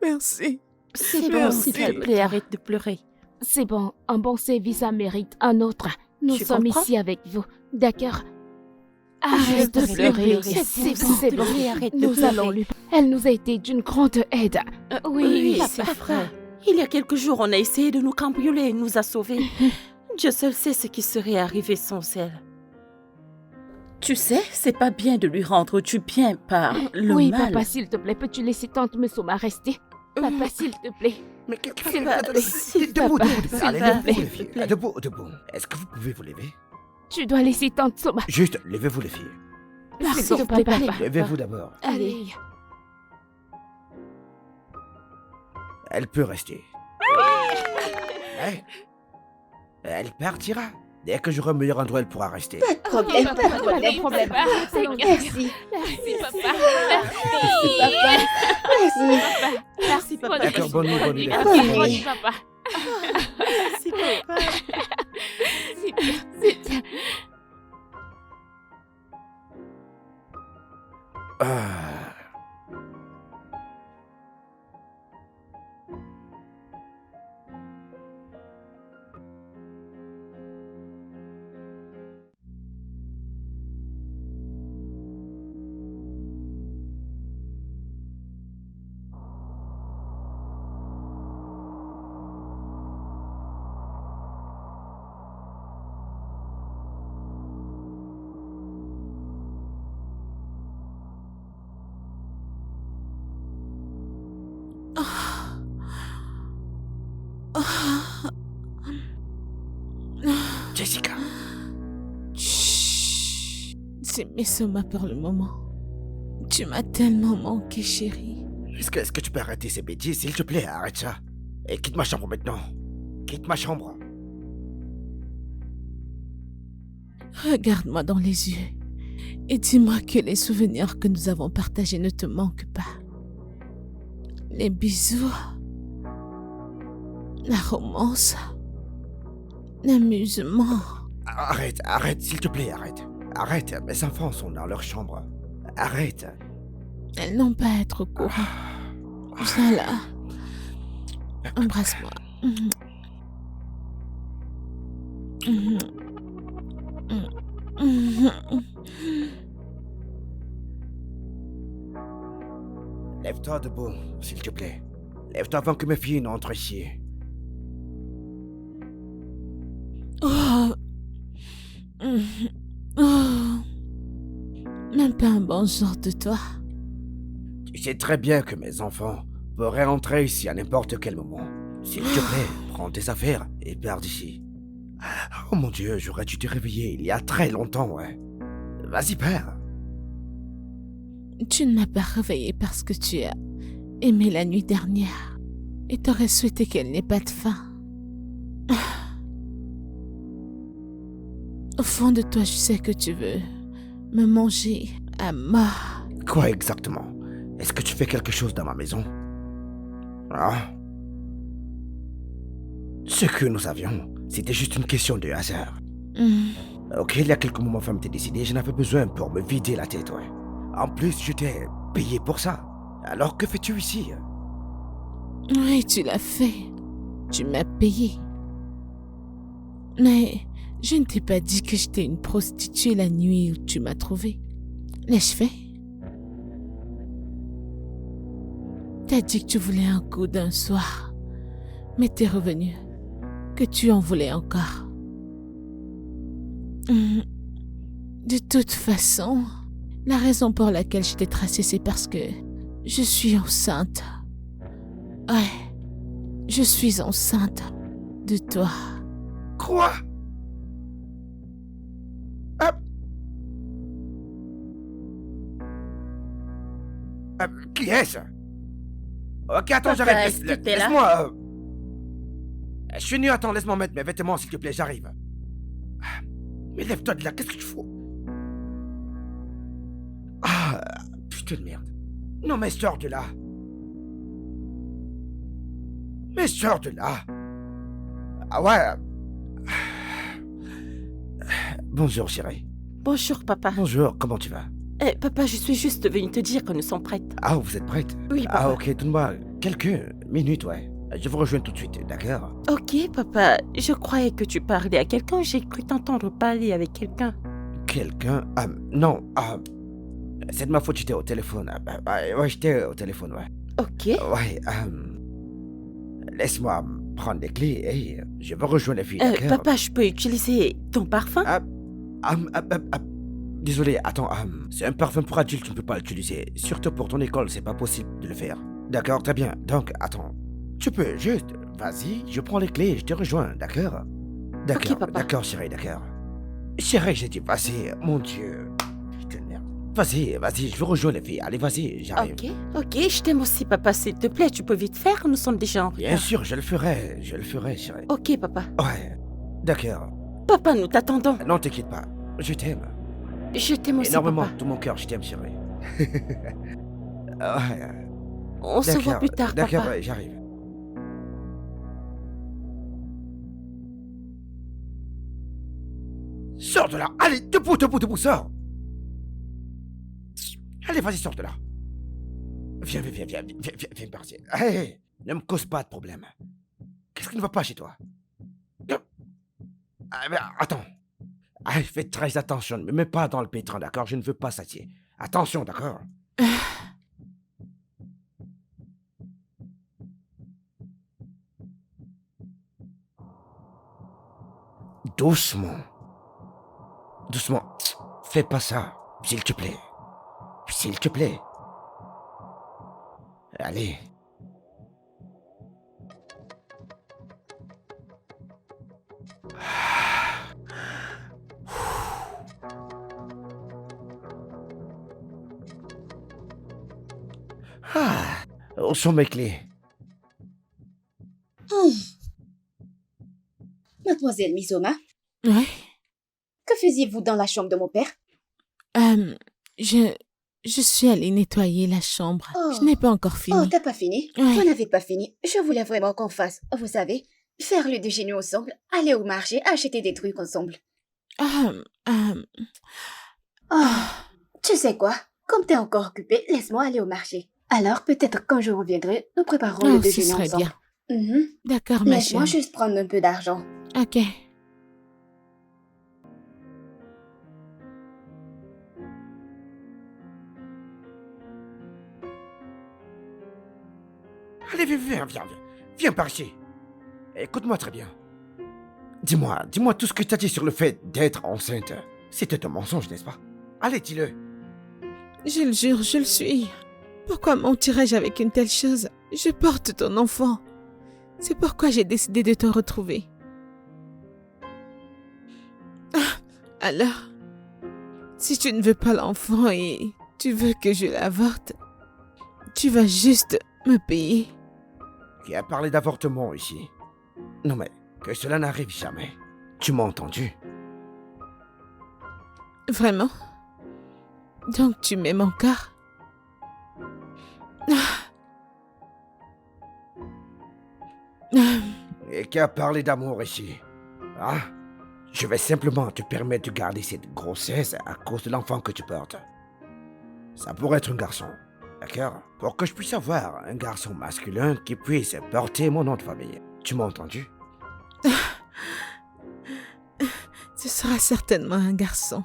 Merci. C'est bon, Merci. s'il te plaît, arrête de pleurer. C'est bon, un bon service en mérite un autre. Nous Tu sommes comprends? ici avec vous, d'accord? Arrête de pleurer. C'est bon. Arrête de Nous pleurer. allons lui... Elle nous a été d'une grande aide. Oui, papa. c'est vrai. Il y a quelques jours, on a essayé de nous cambrioler et nous a sauvés. Dieu seul sait ce qui serait arrivé sans elle. Tu sais, c'est pas bien de lui rendre du bien par le Oui, mal. papa, s'il te plaît, peux-tu laisser tante Mesoma rester? Papa, s'il te plaît. Mais qu'est-ce S'il que te plaît. Debout, Papa, debout. s'il Allez, te levez-vous plaît. les filles. Debout. Est-ce que vous pouvez vous lever? Tu dois laisser tante Soma. Juste, levez-vous les filles. S'il te plaît, papa. Levez-vous d'abord. Allez. Elle peut rester. Ouais. Elle partira. Dès que j'aurai un meilleur endroit, elle pourra rester. Pas de problème, pas de problème. problème. Merci. Merci, papa. Merci, papa. Merci. Merci, papa. D'accord, bonne nuit, bonne nuit. Bonne nuit. Bonne nuit, papa. Merci, papa. Ah. Jessica. Chut. C'est Mesoma pour le moment. Tu m'as tellement manqué, chérie. Est-ce que tu peux arrêter ces bêtises, s'il te plaît? Arrête ça. Et quitte ma chambre maintenant. Quitte ma chambre. Regarde-moi dans les yeux et dis-moi que les souvenirs que nous avons partagés ne te manquent pas. Les bisous, la romance, l'amusement. Arrête, s'il te plaît, arrête. Arrête, mes enfants sont dans leur chambre. Arrête. Elles n'ont pas à être au courant. Viens là. Embrasse-moi. Lève-toi debout, s'il te plaît. Lève-toi avant que mes filles n'entrent ici. Oh. Oh, même pas un bonjour de toi. Tu sais très bien que mes enfants pourraient rentrer ici à n'importe quel moment. S'il te plaît, prends tes affaires et pars d'ici. Oh mon Dieu, j'aurais dû te réveiller il y a très longtemps, ouais. Vas-y, pars. Tu ne m'as pas réveillé parce que tu as aimé la nuit dernière et t'aurais souhaité qu'elle n'ait pas de fin. Au fond de toi, je sais que tu veux me manger à mort. Quoi exactement? Est-ce que tu fais quelque chose dans ma maison? Ah? Ce que nous avions, c'était juste une question de hasard. Ok, il y a quelques moments, ma femme t'est décidé, j'en avais besoin pour me vider la tête, ouais. En plus, je t'ai payé pour ça. Alors que fais-tu ici? Oui, tu l'as fait. Tu m'as payé. Mais je ne t'ai pas dit que j'étais une prostituée la nuit où tu m'as trouvée. L'ai-je fait? T'as dit que tu voulais un coup d'un soir, mais t'es revenu, que tu en voulais encore. De toute façon, la raison pour laquelle je t'ai tracé, c'est parce que je suis enceinte. Ouais, je suis enceinte de toi. Quoi? Qui est-ce? Ok, attends, Papa, j'arrive. est-ce que t'es là? Laisse-moi. Je suis nu, attends, laisse-moi mettre mes vêtements, s'il te plaît, j'arrive. Mais lève-toi de là, qu'est-ce que tu fous? Ah, putain de merde. Non, mais sors de là. Mais sors de là. Ah ouais. Bonjour, chérie. Bonjour, papa. Bonjour, comment tu vas? Papa, je suis juste venue te dire que nous sommes prêtes. Ah, vous êtes prête? Oui, papa. Ah, ok, donne-moi quelques minutes, ouais. Je vous rejoins tout de suite, d'accord? Ok, papa, je croyais que tu parlais à quelqu'un. J'ai cru t'entendre parler avec quelqu'un. Quelqu'un? Non, c'est de ma faute, j'étais au téléphone. Ouais, j'étais au téléphone, ouais. Ok. Ouais, laisse-moi prendre les clés et je vais rejoindre les filles, d'accord? Papa, je peux utiliser ton parfum? Désolé, attends, c'est un parfum pour adulte, tu ne peux pas l'utiliser. Surtout pour ton école, c'est pas possible de le faire. D'accord, très bien. Donc, attends. Tu peux juste, vas-y, je prends les clés et je te rejoins, d'accord? D'accord, Ok, papa. d'accord, chérie, d'accord. Chérie, j'ai dit, vas-y, mon Dieu. Putain de merde. Vas-y, je veux rejoindre les filles. Allez, vas-y, j'arrive. Ok, je t'aime aussi, papa, s'il te plaît. Tu peux vite faire, nous sommes déjà en retard. Bien sûr, je le ferai, chérie. Ok, papa. Ouais, d'accord. Papa, nous t'attendons. Non, t'inquiète pas, je t'aime. Je t'aime aussi, Énormément, papa. tout mon cœur, je t'aime, chérie. Ouais, On se voit plus tard, d'accord, papa. ouais, j'arrive. Sors de là! Allez, debout, sors! Allez, vas-y, sors de là! Viens partir. Hey, ne me cause pas de problème. Qu'est-ce qui ne va pas chez toi? Mais attends. Fais très attention, ne me mets pas dans le pétrin, d'accord? Je ne veux pas s'attirer. Attention, d'accord? Doucement. Fais pas ça, s'il te plaît. S'il te plaît. Allez. Où sont mes clés? Mademoiselle Misoma, Ouais. que faisiez-vous dans la chambre de mon père? Je suis allée nettoyer la chambre. Oh. Je n'ai pas encore Oh, fini. t'as pas fini? Ouais. Vous n'avez pas fini. Je voulais vraiment qu'on fasse, vous savez, faire le déjeuner ensemble, aller au marché, acheter des trucs ensemble. Oh, tu sais quoi? Comme t'es encore occupé, laisse-moi aller au marché. Alors, peut-être quand je reviendrai, nous préparerons le ce déjeuner serait ensemble. bien. Mhm. D'accord, ma Laisse-moi chérie. juste prendre un peu d'argent. Ok. Allez, viens par ici. Écoute-moi très bien. Dis-moi tout ce que tu as dit sur le fait d'être enceinte. C'était un mensonge, n'est-ce pas? Allez, dis-le. Je le jure, je le suis. Pourquoi mentirais-je avec une telle chose? Je porte ton enfant. C'est pourquoi j'ai décidé de te retrouver. Alors, si tu ne veux pas l'enfant et tu veux que je l'avorte, tu vas juste me payer. Qui a parlé d'avortement ici? Non mais, que cela n'arrive jamais. Tu m'as entendu? Vraiment? Donc tu m'aimes encore? Et qui a parlé d'amour ici? Hein? Je vais simplement te permettre de garder cette grossesse à cause de l'enfant que tu portes. Ça pourrait être un garçon, d'accord? Pour que je puisse avoir un garçon masculin qui puisse porter mon nom de famille. Tu m'as entendu? Ce sera certainement un garçon.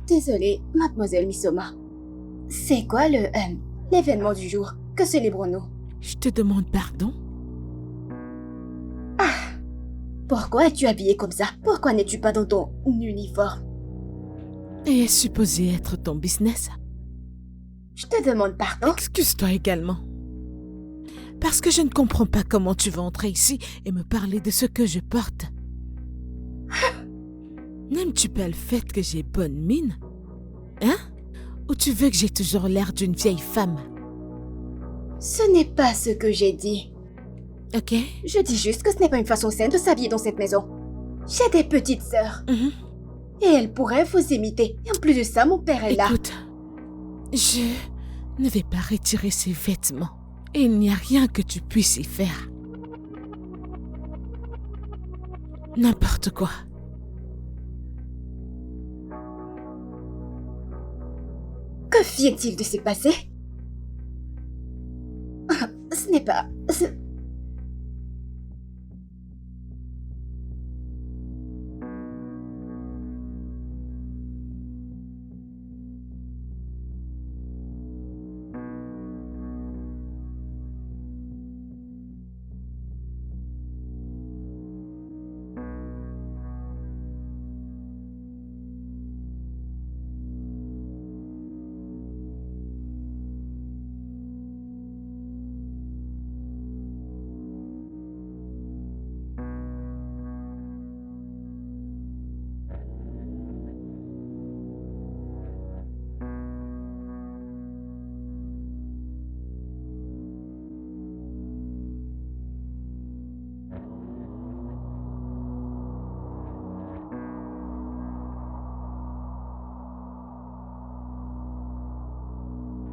Désolée, mademoiselle Misoma. C'est quoi l'événement du jour? Que célébrons-nous? Je te demande pardon? Pourquoi es-tu habillée comme ça? Pourquoi n'es-tu pas dans ton uniforme? Et est supposé être ton business? Je te demande pardon? Excuse-toi également. Parce que je ne comprends pas comment tu vas entrer ici et me parler de ce que je porte. N'aimes-tu pas le fait que j'ai bonne mine? Hein? Ou tu veux que j'ai toujours l'air d'une vieille femme? Ce n'est pas ce que j'ai dit. Ok? Je dis juste que ce n'est pas une façon saine de s'habiller dans cette maison. J'ai des petites sœurs. Mhm. Et elles pourraient vous imiter. Et en plus de ça, mon père est là. Écoute, je ne vais pas retirer ces vêtements. Et il n'y a rien que tu puisses y faire. N'importe quoi. Que vient-il de se passer? Ce n'est pas...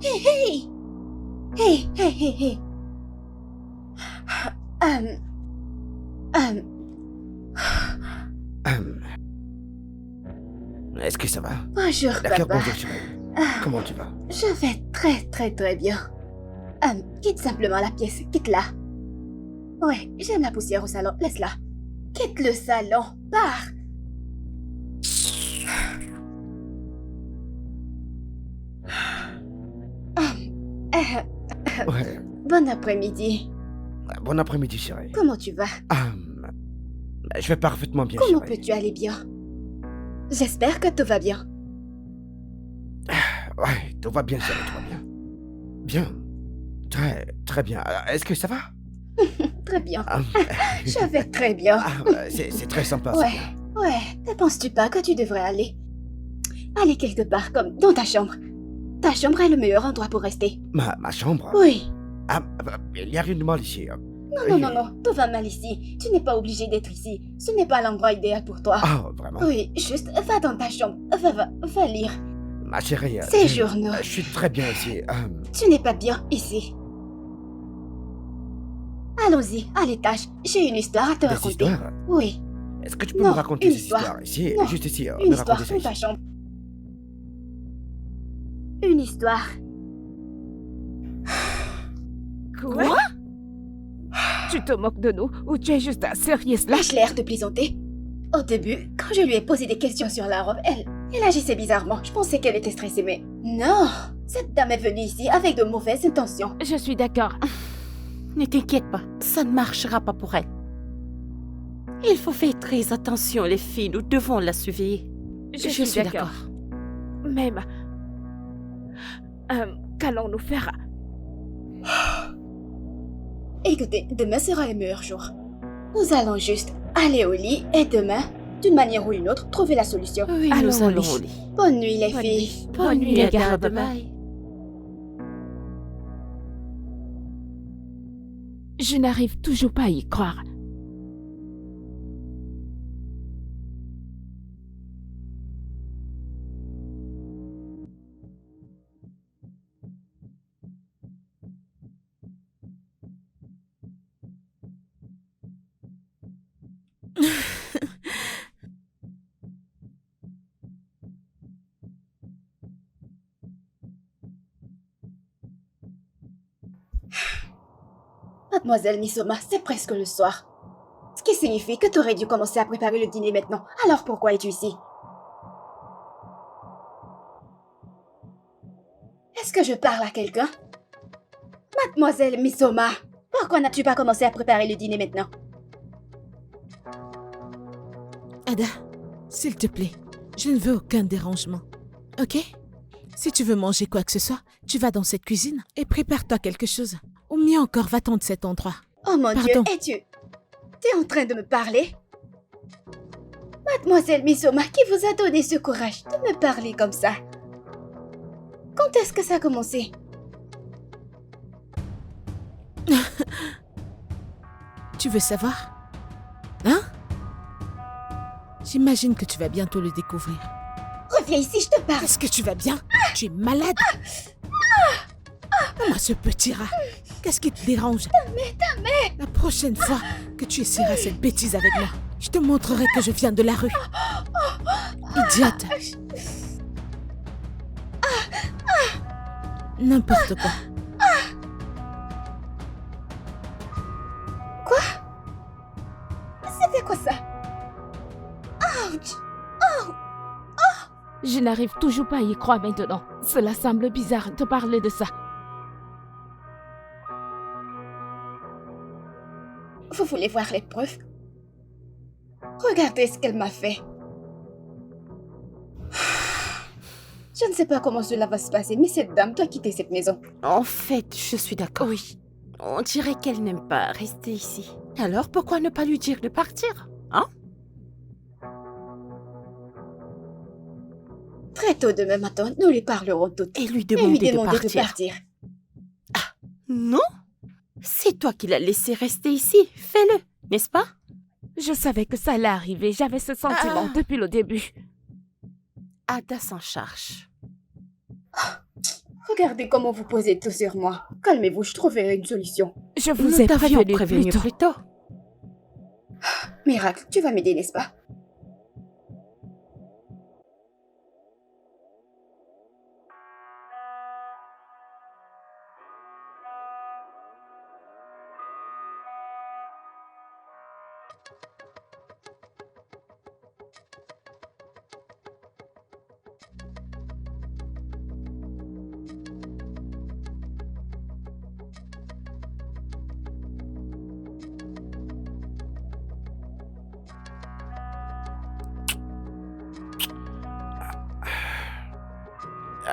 Hey! Hey, hey, hey, hey! Est-ce que ça va? Bonjour, D'accord, papa. bonjour chérie. Comment tu vas? Je vais très, très, très bien. Quitte simplement la pièce, quitte-la. Ouais, j'aime la poussière au salon, laisse-la. Quitte le salon, pars! Ouais. Bon après-midi. Bon après-midi chérie. Comment tu vas? Je vais parfaitement bien Comment chérie. peux-tu aller bien? J'espère que tout va bien. Ouais, tout va bien chérie, tout va bien. Bien. Très, très bien. Alors, est-ce que ça va? Très bien. Ah, Je vais très bien. c'est très sympa. Ouais, ça. ouais. Ne penses-tu pas que tu devrais aller quelque part comme dans ta chambre? Ta chambre est le meilleur endroit pour rester. Ma chambre? Oui. Il n'y a rien de mal ici. Non, tout va mal ici. Tu n'es pas obligé d'être ici. Ce n'est pas l'endroit idéal pour toi. Ah, vraiment? Oui, juste va dans ta chambre. Va lire. Ma chérie. Ces journaux. Je suis très bien ici. Tu n'es pas bien ici. Allons-y, à l'étage. J'ai une histoire à te Des raconter. histoires? Oui. Est-ce que tu peux Non, me raconter une cette histoire. histoire ici, Non, juste ici, Une me histoire raconter ça dans ta ici. chambre. Une histoire. Quoi? Tu te moques de nous ou tu es juste sérieuse là? Ai-je l'air de plaisanter? Au début, quand je lui ai posé des questions sur la robe, elle agissait bizarrement. Je pensais qu'elle était stressée, mais non! Cette dame est venue ici avec de mauvaises intentions. Je suis d'accord. Ne t'inquiète pas, ça ne marchera pas pour elle. Il faut faire très attention, les filles, nous devons la surveiller. Je suis d'accord. Même. Qu'allons-nous faire? Écoutez, demain sera le meilleur jour. Nous allons juste aller au lit et demain, d'une manière ou d'une autre, trouver la solution. Oui, Allons nous au allons lit. au lit. Bonne nuit, les Bonne filles. nuit. Bonne nuit, les gardes-mailles. Je n'arrive toujours pas à y croire. Mademoiselle Misoma, c'est presque le soir. Ce qui signifie que tu aurais dû commencer à préparer le dîner maintenant. Alors pourquoi es-tu ici? Est-ce que je parle à quelqu'un? Mademoiselle Misoma, pourquoi n'as-tu pas commencé à préparer le dîner maintenant? Ada, s'il te plaît, je ne veux aucun dérangement. Ok? Si tu veux manger quoi que ce soit, tu vas dans cette cuisine et prépare-toi quelque chose. Ou mieux encore, va-t'en de cet endroit. Oh mon Pardon. Dieu, es-tu en train de me parler? Mademoiselle Misoma, qui vous a donné ce courage de me parler comme ça? Quand est-ce que ça a commencé? Tu veux savoir? Hein? J'imagine que tu vas bientôt le découvrir. Reviens ici, je te parle. Est-ce que tu vas bien? Tu es malade? Moi, ce petit rat. Qu'est-ce qui te dérange? La prochaine fois que tu essaieras cette bêtise avec moi, je te montrerai que je viens de la rue. Idiote. N'importe quoi. C'était quoi ça? Ouch! Je n'arrive toujours pas à y croire maintenant. Cela semble bizarre de parler de ça. Vous voulez voir les preuves? Regardez ce qu'elle m'a fait. Je ne sais pas comment cela va se passer, mais cette dame doit quitter cette maison. En fait, je suis d'accord. Oui. On dirait qu'elle n'aime pas rester ici. Alors pourquoi ne pas lui dire de partir? Hein? Très tôt demain matin, nous lui parlerons toutes. Et lui Et demander, lui demander de partir. Non? C'est toi qui l'as laissé rester ici. Fais-le, n'est-ce pas? Je savais que ça allait arriver. J'avais ce sentiment Ah. depuis le début. Ada s'en charge. Regardez comment vous posez tout sur moi. Calmez-vous, je trouverai une solution. Je vous Nous ai t'avions prévenu prévenu plus tôt. plus tôt. Miracle, tu vas m'aider, n'est-ce pas?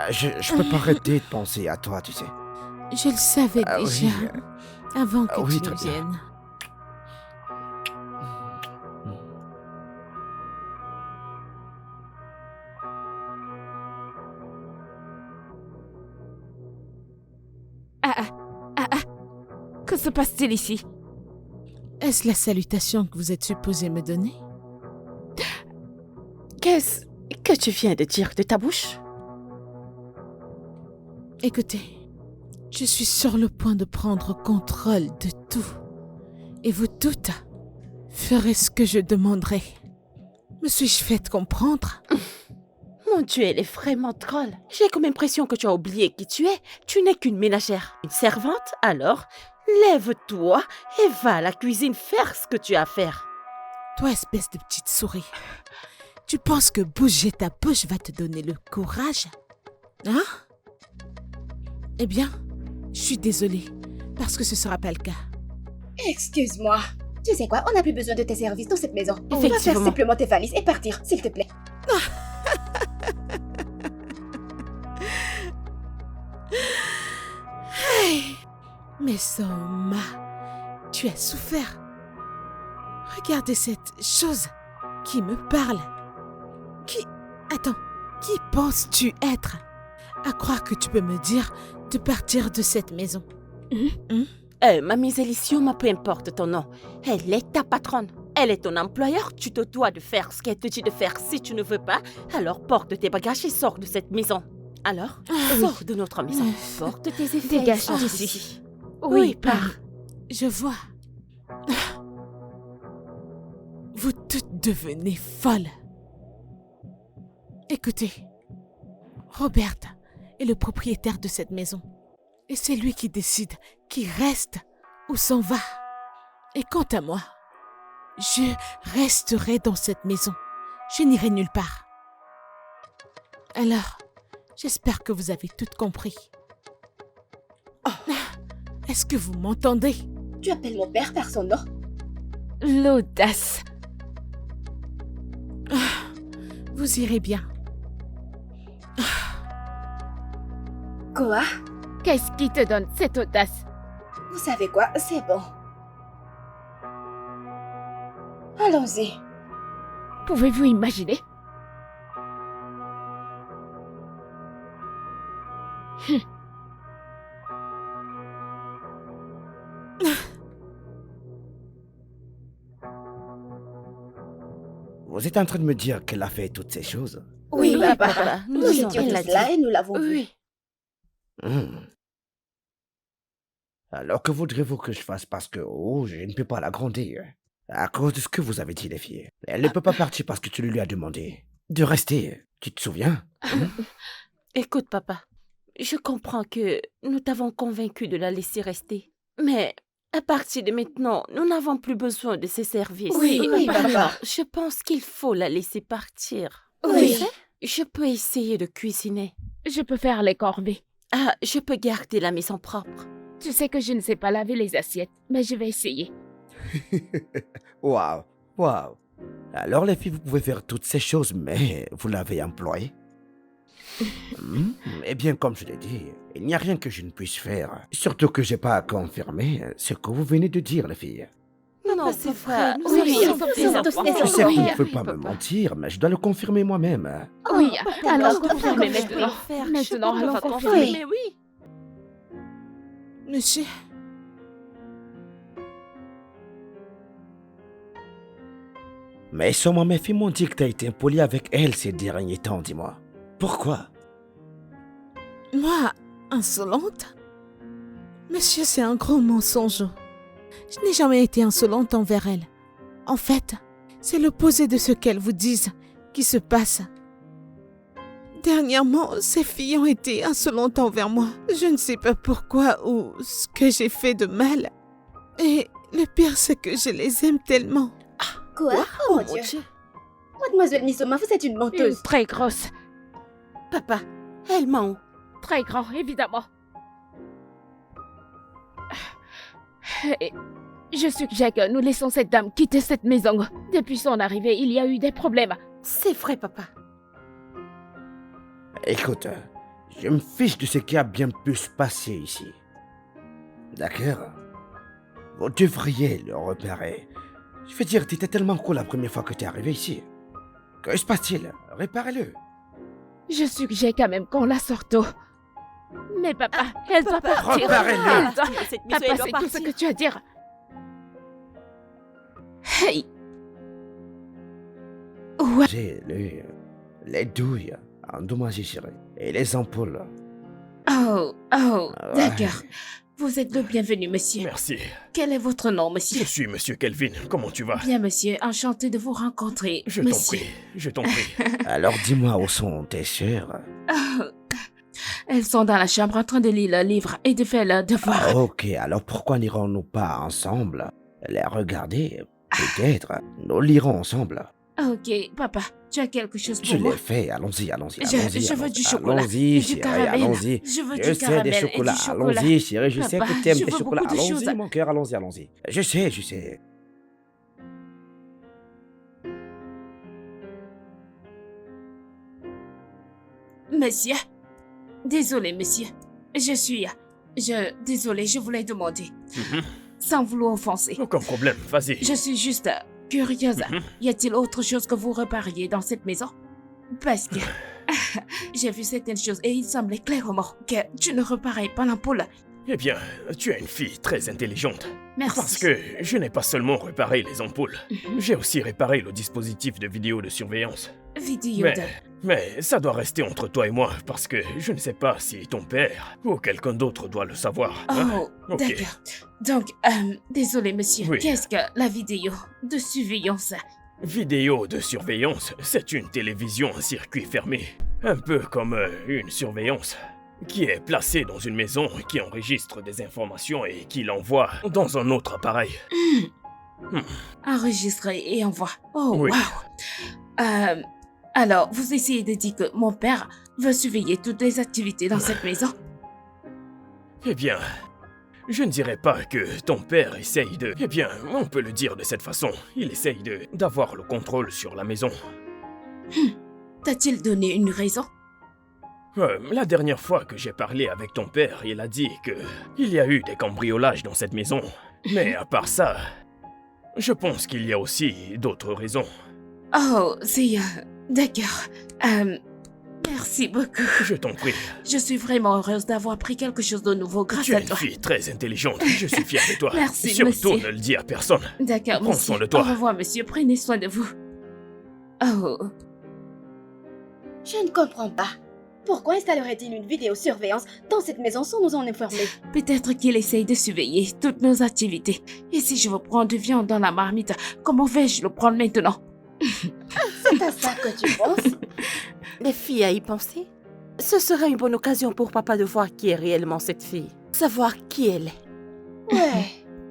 Je peux pas arrêter de penser à toi, tu sais. Je le savais Ah oui, déjà. Avant que oui, tu ne très bien. viennes. Que se passe-t-il ici? Est-ce la salutation que vous êtes supposé me donner? Qu'est-ce que tu viens de dire de ta bouche? Écoutez, je suis sur le point de prendre contrôle de tout. Et vous toutes ferez ce que je demanderai. Me suis-je fait comprendre? Mon Dieu, elle est vraiment drôle. J'ai comme impression que tu as oublié qui tu es. Tu n'es qu'une ménagère. Une servante, alors lève-toi et va à la cuisine faire ce que tu as à faire. Toi, espèce de petite souris. Tu penses que bouger ta bouche va te donner le courage? Hein? Eh bien, je suis désolée, parce que ce sera pas le cas. Excuse-moi. Tu sais quoi, on n'a plus besoin de tes services dans cette maison. On va faire Effectivement. simplement tes valises et partir, s'il te plaît. Mais Soma, tu as souffert. Regardez cette chose qui me parle. Qui penses-tu être? À croire que tu peux me dire de partir de cette maison. Mamie Zélicium, peu importe ton nom. Elle est ta patronne. Elle est ton employeur. Tu te dois de faire ce qu'elle te dit de faire. Si tu ne veux pas, alors porte tes bagages et sors de cette maison. Alors, sors de notre maison. Porte tes effets. Dégage sors d'ici. Oui, pars. Je vois. Vous toutes devenez folles. Écoutez, Robert est le propriétaire de cette maison. Et c'est lui qui décide qui reste ou s'en va. Et quant à moi, je resterai dans cette maison. Je n'irai nulle part. Alors, j'espère que vous avez toutes compris. Est-ce que vous m'entendez? Tu appelles mon père par son nom? L'audace. Vous irez bien. Quoi? Qu'est-ce qui te donne cette audace? Vous savez quoi? C'est bon. Allons-y. Pouvez-vous imaginer? Vous êtes en train de me dire qu'elle a fait toutes ces choses? Oui, papa. papa. Nous disons, étions elle l'a tous là dit. et nous l'avons vu. Oui. Hmm. Alors que voudrez-vous que je fasse parce que, je ne peux pas la gronder. À cause de ce que vous avez dit, les filles. Elle ne peut pas partir parce que tu lui as demandé de rester. Tu te souviens? Écoute, papa. Je comprends que nous t'avons convaincu de la laisser rester. Mais à partir de maintenant, nous n'avons plus besoin de ses services. Oui, papa. Alors, je pense qu'il faut la laisser partir. Oui. Tu sais, je peux essayer de cuisiner. Je peux faire les corvées. Ah, je peux garder la maison propre. Tu sais que je ne sais pas laver les assiettes, mais je vais essayer. Waouh, waouh. Alors les filles, vous pouvez faire toutes ces choses, mais vous l'avez employé? Eh bien, comme je l'ai dit, il n'y a rien que je ne puisse faire. Surtout que j'ai pas à confirmer ce que vous venez de dire, les filles. Non, c'est vrai. Oui, nous sommes des enfants. Je sais que vous ne pouvez Oui, pas me papa. mentir, mais je dois le confirmer moi-même. Oui, d'accord, alors d'accord, confirmez d'accord. maintenant. Faire, Maintenant, je peux allons pas confirmer. confirmer, oui. Monsieur, Mais sûrement mes filles m'ont dit que tu as été impoli avec elle ces derniers temps, dis-moi. Pourquoi? moi, insolente? Monsieur, c'est un gros mensonge. Je n'ai jamais été insolente envers elle. En fait, c'est l'opposé de ce qu'elles vous disent qui se passe. Dernièrement, ces filles ont été insolentes envers moi. Je ne sais pas pourquoi ou ce que j'ai fait de mal. Et le pire, c'est que je les aime tellement. Quoi? Oh mon Dieu. Mademoiselle Misoma, vous êtes une Une menteuse. très grosse. Papa, elle ment. Très grand, évidemment. Et je suggère que nous laissons cette dame quitter cette maison. Depuis son arrivée, il y a eu des problèmes. C'est vrai, papa. Écoute, je me fiche de ce qui a bien pu se passer ici. D'accord? Vous devriez le repérer. Je veux dire, t'étais tellement cool la première fois que t'es arrivé ici. Que se passe-t-il? Réparez-le. Je suggère quand même qu'on la sorte tôt. Mais papa, elle doit partir. Reparez-le. Elle doit... Cette maison, Papa, elle doit c'est tout ce partir. que tu as à dire. Hey! Ouais. J'ai les douilles endommagées, chérie. Et les ampoules. Oh, Ouais. D'accord. Vous êtes le bienvenu, monsieur. Merci. Quel est votre nom, Je monsieur? suis Monsieur Kelvin. Comment tu vas? Bien, monsieur. Enchanté de vous rencontrer, Je t'en monsieur. prie. Je t'en prie. Alors dis-moi où sont tes sœurs? Elles sont dans la chambre en train de lire le livre et de faire leur devoir. Ah, ok, alors pourquoi n'irons-nous pas ensemble les regarder? Peut-être. Nous lirons ensemble. Ok, papa, tu as quelque chose pour Je moi? l'ai fait. Allons-y, allons-y, Je allons-y. veux du allons-y. chocolat. Allons-y, Et du chérie, caramel. allons-y. Je veux Je du sais caramel des et du chocolats. chocolat. Allons-y, chérie, je sais Papa, que t'aimes je des veux chocolats. beaucoup de choses. Allons-y, mon cœur, allons-y, allons-y. Je sais, je sais. Monsieur? Désolé, monsieur. Désolé, je voulais demander. Mhm. Sans vouloir offenser. Aucun problème. Vas-y. Je suis juste curieuse. Mhm. Y a-t-il autre chose que vous repariez dans cette maison? Parce que j'ai vu certaines choses et il semblait clairement que tu ne reparais pas l'ampoule. Eh bien, tu es une fille très intelligente. Merci. Parce que je n'ai pas seulement réparé les ampoules. Mhm. J'ai aussi réparé le dispositif de vidéo de surveillance. Vidéo de... Mais ça doit rester entre toi et moi, parce que je ne sais pas si ton père ou quelqu'un d'autre doit le savoir. hein? Oh, Ok. d'accord. Donc, désolé, monsieur. Oui. Qu'est-ce que la vidéo de surveillance? Vidéo de surveillance, c'est une télévision en circuit fermé. Un peu comme une surveillance. Qui est placée dans une maison, qui enregistre des informations et qui l'envoie dans un autre appareil. Enregistré et envoie. Oh, Oui. wow. Alors, vous essayez de dire que mon père veut surveiller toutes les activités dans cette maison? Eh bien, je ne dirais pas que ton père essaye de... Eh bien, on peut le dire de cette façon. Il essaye d'avoir le contrôle sur la maison. T'a-t-il donné une raison? La dernière fois que j'ai parlé avec ton père, il a dit que il y a eu des cambriolages dans cette maison. Mais à part ça, je pense qu'il y a aussi d'autres raisons. Oh, c'est... D'accord. Merci beaucoup. Je t'en prie. Je suis vraiment heureuse d'avoir appris quelque chose de nouveau grâce Tu es à une toi. fille très intelligente. Je suis fier de toi. Merci, Surtout monsieur. ne le dis à personne. D'accord, Prends monsieur. soin de toi. Au revoir, monsieur. Prenez soin de vous. Oh, Je ne comprends pas. Pourquoi installerait-il une vidéosurveillance dans cette maison sans nous en informer? peut-être qu'il essaye de surveiller toutes nos activités. Et si je veux prendre de viande dans la marmite, comment vais-je le prendre maintenant? C'est à ça que tu penses? Les filles à y penser. Ce serait une bonne occasion pour papa de voir qui est réellement cette fille. Savoir qui elle est. Ouais,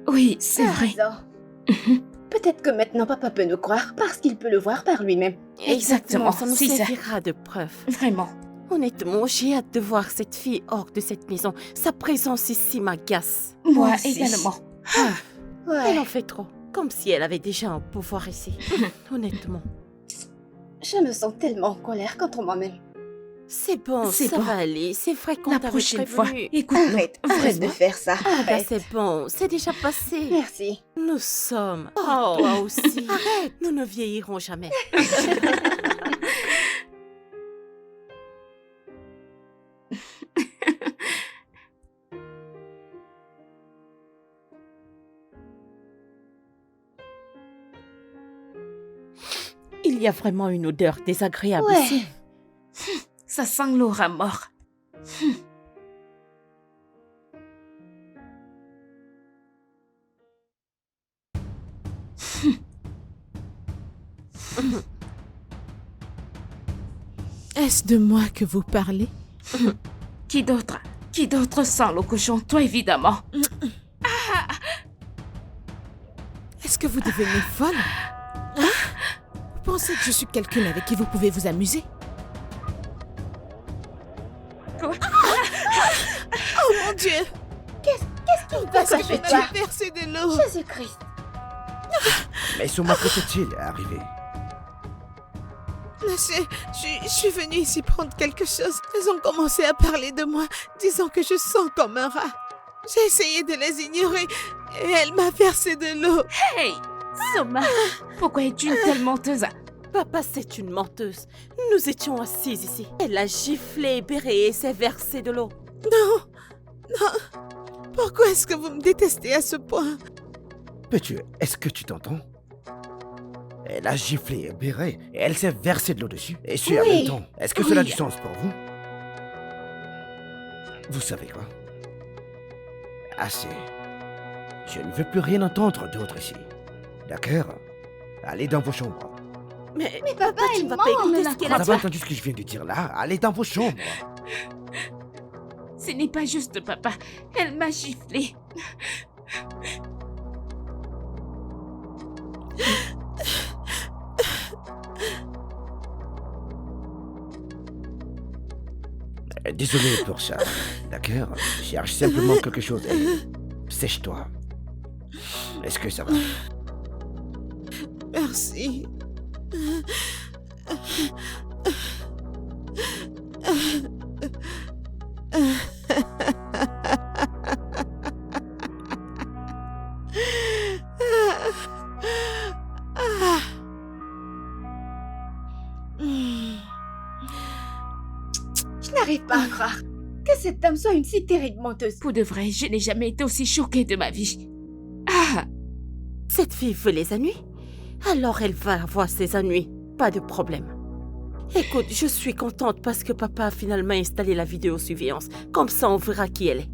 Oui, c'est t'as vrai. raison. Peut-être que maintenant papa peut nous croire parce qu'il peut le voir par lui-même. Exactement, Ça nous c'est ça. servira de preuve. Vraiment. Honnêtement, j'ai hâte de voir cette fille hors de cette maison. Sa présence ici m'agace. Moi aussi. également. Elle Ouais, en fait trop. Comme si elle avait déjà un pouvoir ici. Honnêtement. je me sens tellement en colère contre moi-même. C'est bon, C'est ça bon. va aller. C'est vrai qu'on La t'avait prochaine fois, prévenu. écoute-nous. Arrête de Vraiment. faire ça. Ah bah Arrête. c'est bon, c'est déjà passé. Merci. Nous sommes. Oh, toi aussi. Arrête. Nous ne vieillirons jamais. Il y a vraiment une odeur désagréable Ouais. ici. Ça sent l'aura mort. Est-ce de moi que vous parlez? Qui d'autre? Qui d'autre sent le cochon? Toi, évidemment. Est-ce que vous devenez folle? Hein? Vous pensez que je suis quelqu'un avec qui vous pouvez vous amuser? Quoi? Oh mon Dieu! Parce que Je fais vais toi, verser de l'eau! Jésus-Christ. Mais Souma, que s'est-il arrivé? Je suis venue ici prendre quelque chose. Elles ont commencé à parler de moi, disant que je sens comme un rat. J'ai essayé de les ignorer et elle m'a versé de l'eau. Hey! Soma! Pourquoi es-tu une telle menteuse? Papa, c'est une menteuse. Nous étions assises ici. Elle a giflé, béré et s'est versé de l'eau. Non! Pourquoi est-ce que vous me détestez à ce point? Peux-tu, est-ce que tu t'entends? Elle a giflé et béré et elle s'est versée de l'eau dessus. Et ce, en Oui. même temps. Est-ce que cela a Oui. du sens pour vous? Vous savez quoi? Assez. Je ne veux plus rien entendre d'autre ici. D'accord? Allez dans vos chambres. Mais papa, tu il ne vas ment, pas écouter la ce qu'elle Vous a avez dit. entendu ce que je viens de dire là? Allez dans vos chambres. Ce n'est pas juste, papa. Elle m'a giflé. Désolé pour ça. D'accord? Cherche simplement quelque chose. Sèche-toi. Est-ce que ça va? Merci. Je n'arrive pas à croire que cette dame soit une si terrible menteuse. Pour de vrai, je n'ai jamais été aussi choquée de ma vie. Ah! Cette fille veut les ennuis. Alors elle va avoir ses ennuis. Pas de problème. Écoute, je suis contente parce que papa a finalement installé la vidéosurveillance. Comme ça, on verra qui elle est.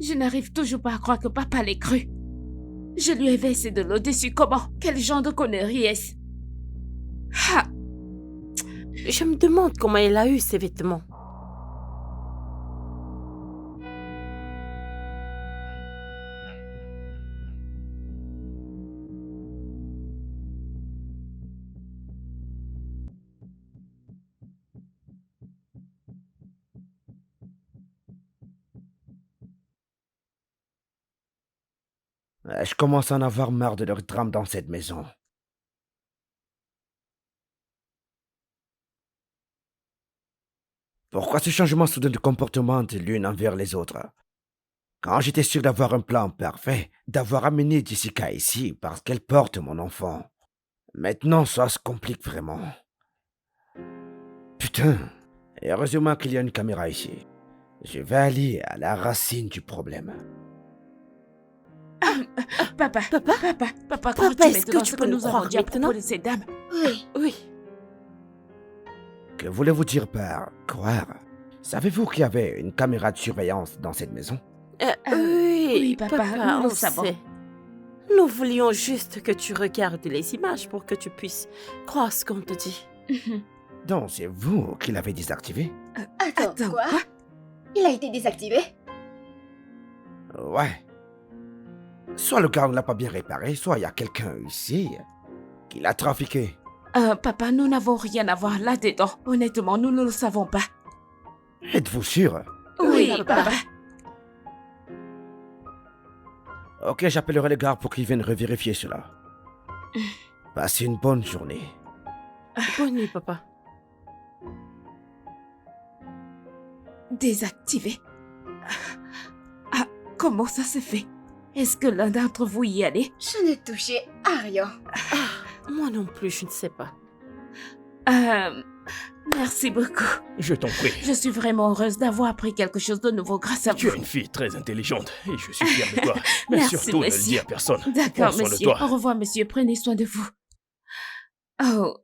Je n'arrive toujours pas à croire que papa l'ait cru. Je lui ai versé de l'eau dessus. Comment? Quel genre de connerie est-ce? Ah! Je me demande comment elle a eu ces vêtements. Je commence à en avoir marre de leur drame dans cette maison. Pourquoi ce changement soudain de comportement de l'une envers les autres? Quand j'étais sûr d'avoir un plan parfait, d'avoir amené Jessica ici parce qu'elle porte mon enfant. Maintenant, ça se complique vraiment. Putain, et heureusement qu'il y a une caméra ici. Je vais aller à la racine du problème. Papa, Papa? papa, Papa, crois-tu est-ce que maintenant tu ce peux que nous nous avons croire dit à propos maintenant? de ces dames? Oui. Oui. Que voulez-vous dire par croire? Savez-vous qu'il y avait une caméra de surveillance dans cette maison? Oui, papa, nous on le savons. sait. Nous voulions juste que tu regardes les images pour que tu puisses croire ce qu'on te dit. Donc c'est vous qui l'avez désactivé? Attends, quoi? Il a été désactivé? Ouais. Soit le gars ne l'a pas bien réparé, soit il y a quelqu'un ici qui l'a trafiqué. Papa, nous n'avons rien à voir là-dedans. Honnêtement, nous ne le savons pas. Êtes-vous sûr? Oui, papa. papa. Ok, j'appellerai les gars pour qu'ils viennent revérifier cela. Passez une bonne journée. Bonne nuit, papa. Désactivé. Ah, comment ça se fait? Est-ce que l'un d'entre vous y allait? Je n'ai touché à rien. Moi non plus, je ne sais pas. Merci beaucoup. Je t'en prie. Je suis vraiment heureuse d'avoir appris quelque chose de nouveau grâce à Tu vous. es une fille très intelligente et je suis fier de toi. Mais Merci, surtout, ne le monsieur. dis à personne. D'accord, Prends soin de monsieur. toi. Au revoir, monsieur. Prenez soin de vous. Oh.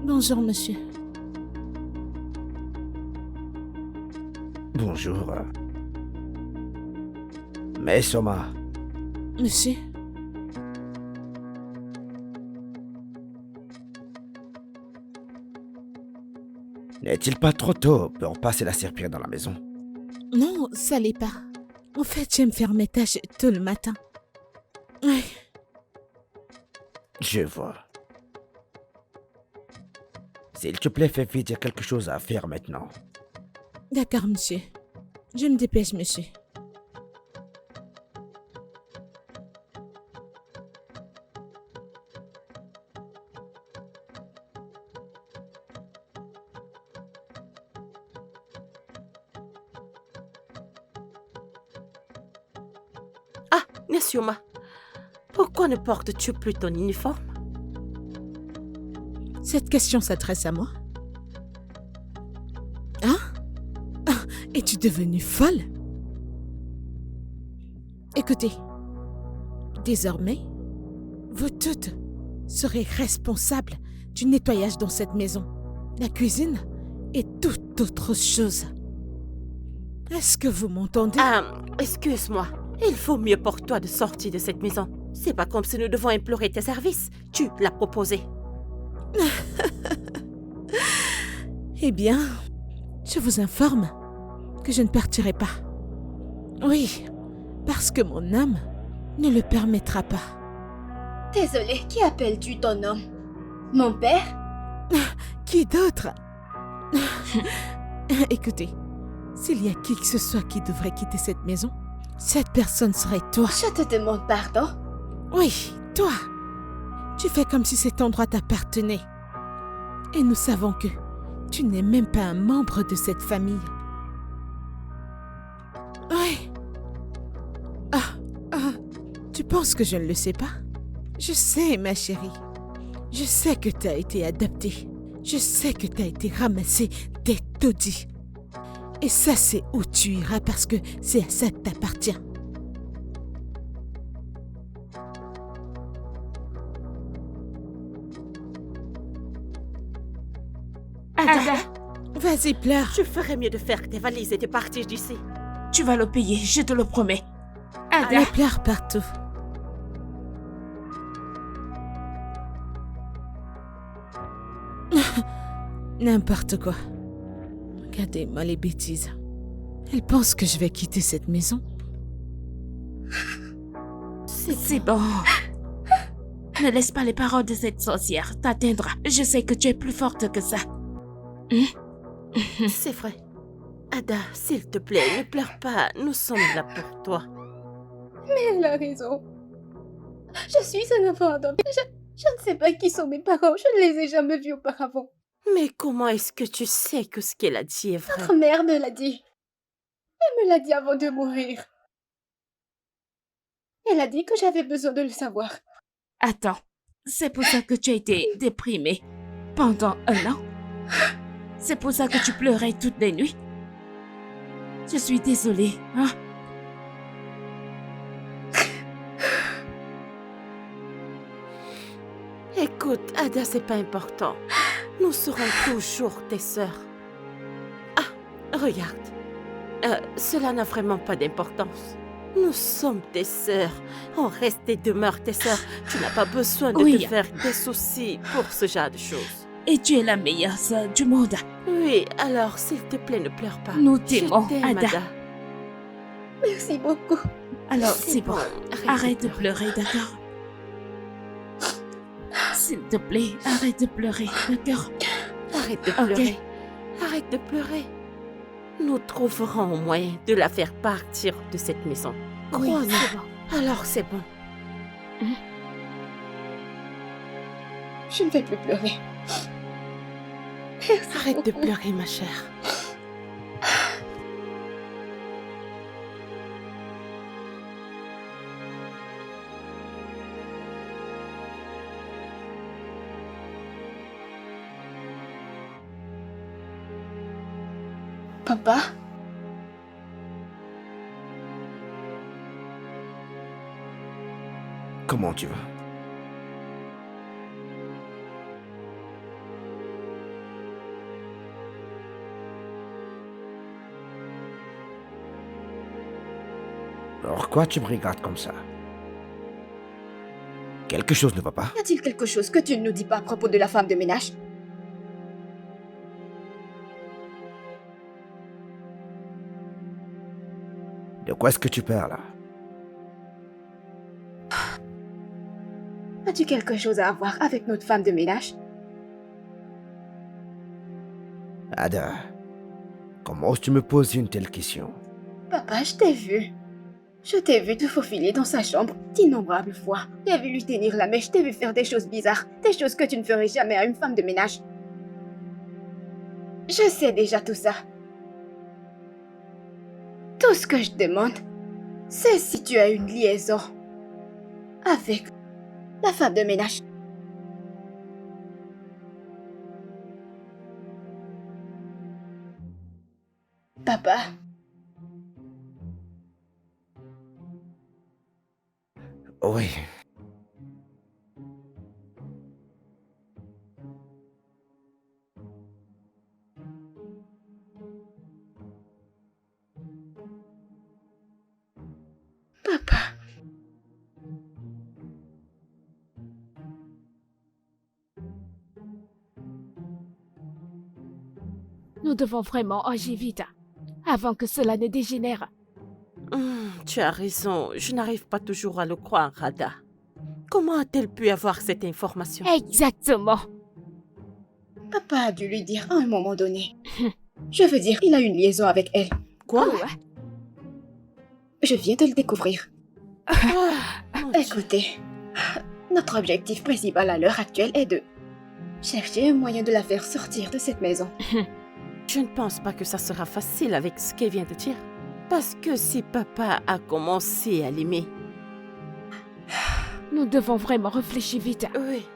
Bonjour, monsieur. Bonjour. Mais Soma, Monsieur, n'est-il pas trop tôt pour passer la serpillère dans la maison? non, ça l'est pas. En fait, j'aime faire mes tâches tôt le matin. Ouais, Je vois. S'il te plaît, fais vite, il y a quelque chose à faire maintenant. D'accord, monsieur. Je me dépêche, monsieur. Ah, Nesioma, pourquoi ne portes-tu plus ton uniforme? Cette question s'adresse à moi. Hein? Es-tu devenue folle? Écoutez, désormais, vous toutes serez responsables du nettoyage dans cette maison, la cuisine et toute autre chose. Est-ce que vous m'entendez? Excuse-moi. Il faut mieux pour toi de sortir de cette maison. C'est pas comme si nous devons implorer tes services. Tu l'as proposé. Eh bien, je vous informe que je ne partirai pas. Oui, parce que mon âme ne le permettra pas. Désolée, qui appelles-tu ton homme? Mon père? Qui d'autre? Écoutez, s'il y a qui que ce soit qui devrait quitter cette maison, cette personne serait toi. Je te demande pardon. Oui, toi. Tu fais comme si cet endroit t'appartenait. Et nous savons que tu n'es même pas un membre de cette famille. Oui. Tu penses que je ne le sais pas? Je sais, ma chérie. Je sais que tu as été adoptée. Je sais que tu as été ramassée des taudis. Et ça, c'est où tu iras parce que c'est à ça que t'appartiens. Ada, Vas-y, pleure. Je ferais mieux de faire tes valises et de partir d'ici. tu vas le payer, je te le promets. Ada, Allez, pleure partout. N'importe quoi. Regardez-moi les bêtises. Elle pense que je vais quitter cette maison. c'est bon. Ne laisse pas les paroles de cette sorcière t'atteindre. Je sais que tu es plus forte que ça. C'est vrai. Ada, s'il te plaît, ne pleure pas. Nous sommes là pour toi. Mais elle a raison. Je suis un enfant adopté. Je ne sais pas qui sont mes parents. Je ne les ai jamais vus auparavant. Mais comment est-ce que tu sais que ce qu'elle a dit est vrai? Votre mère me l'a dit. Elle me l'a dit avant de mourir. Elle a dit que j'avais besoin de le savoir. Attends, c'est pour ça que tu as été déprimée pendant 1 an? C'est pour ça que tu pleurais toutes les nuits? Je suis désolée, hein? Écoute, Ada, c'est pas important. Nous serons toujours tes sœurs. Ah, regarde. Cela n'a vraiment pas d'importance. Nous sommes tes sœurs. On reste et demeure tes sœurs. Tu n'as pas besoin de Oui. te faire des soucis pour ce genre de choses. Et tu es la meilleure sœur du monde. Oui, alors s'il te plaît, ne pleure pas. Nous Je t'aimons, t'aime, Ada. Merci beaucoup. Alors, c'est bon. Arrête Arrête de pleurer, d'accord? S'il te plaît, arrête de pleurer, d'accord? Arrête de Ok. pleurer. Arrête de pleurer. Nous trouverons un moyen de la faire partir de cette maison. Oui, Crois-nous. c'est bon. Alors c'est bon. Je ne vais plus pleurer. Arrête de pleurer, ma chère. Papa? Comment tu vas? Pourquoi tu me regardes comme ça? Quelque chose ne va pas? Y a-t-il quelque chose que tu ne nous dis pas à propos de la femme de ménage? De quoi est-ce que tu parles là? As-tu quelque chose à voir avec notre femme de ménage? Ada, comment tu me poses une telle question? Papa, je t'ai vu. Je t'ai vu te faufiler dans sa chambre d'innombrables fois. J'ai vu lui tenir la mèche, je t'ai vu faire des choses bizarres, des choses que tu ne ferais jamais à une femme de ménage. Je sais déjà tout ça. Tout ce que je demande, c'est si tu as une liaison avec la femme de ménage. Papa, Oui. papa. Nous devons vraiment agir vite, avant que cela ne dégénère. Tu as raison, je n'arrive pas toujours à le croire, Ada. Comment a-t-elle pu avoir cette information? Exactement. Papa a dû lui dire à un moment donné. Je veux dire, il a une liaison avec elle. Quoi? Ouais. Je viens de le découvrir. Mon Dieu. Écoutez, notre objectif principal à l'heure actuelle est de chercher un moyen de la faire sortir de cette maison. Je ne pense pas que ça sera facile avec ce qu'elle vient de dire. Parce que si papa a commencé à l'aimer... Nous devons vraiment réfléchir vite. Oui.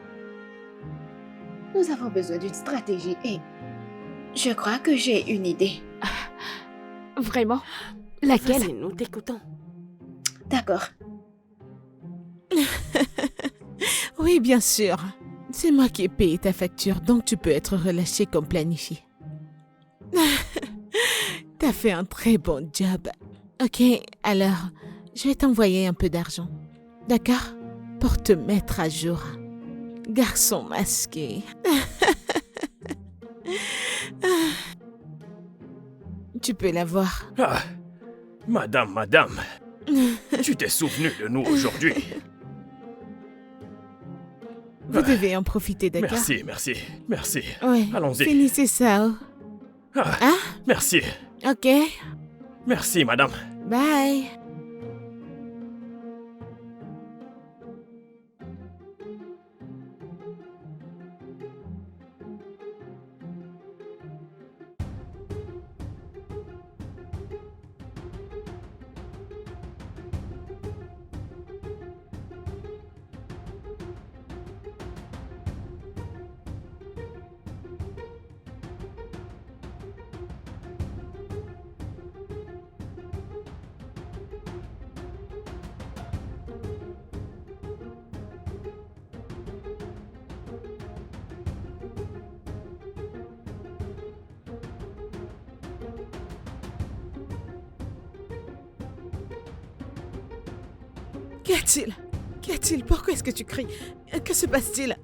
Nous avons besoin d'une stratégie et je crois que j'ai une idée. Vraiment? Laquelle? Vas-y, nous t'écoutons. D'accord. Oui, bien sûr. C'est moi qui ai payé ta facture, donc tu peux être relâché comme planifié. T'as fait un très bon job. Ok, alors, je vais t'envoyer un peu d'argent. D'accord? Pour te mettre à jour. Garçon masqué. Tu peux l'avoir. Ah, madame, tu t'es souvenu de nous aujourd'hui. Vous devez en profiter, d'accord? Merci. Ouais. Allons-y. Finissez ça. Ah, Hein? merci, Ok. merci, madame. Bye. Qu'y a-t-il? Qu'y a-t-il? Pourquoi est-ce que tu cries? Que se passe-t-il?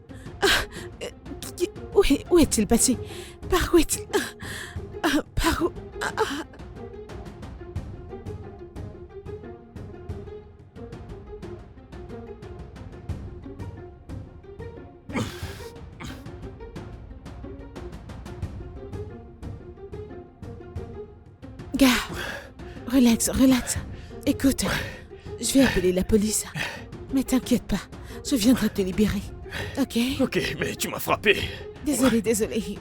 Où est-il passé? Par où est-il? Par où? Gars, relax. Écoute, je vais appeler la police. Mais t'inquiète pas, je viendrai te libérer. Ok? Ok, mais tu m'as frappé. Désolé.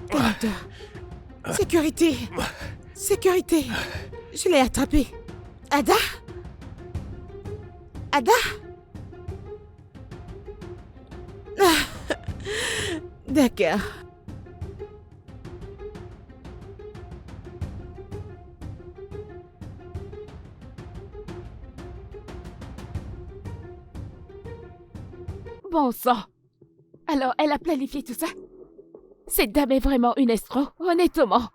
Calme-toi. Sécurité. Je l'ai attrapé. Ada? D'accord. Bon sang. Alors, elle a planifié tout ça? Cette dame est vraiment une escroc, honnêtement.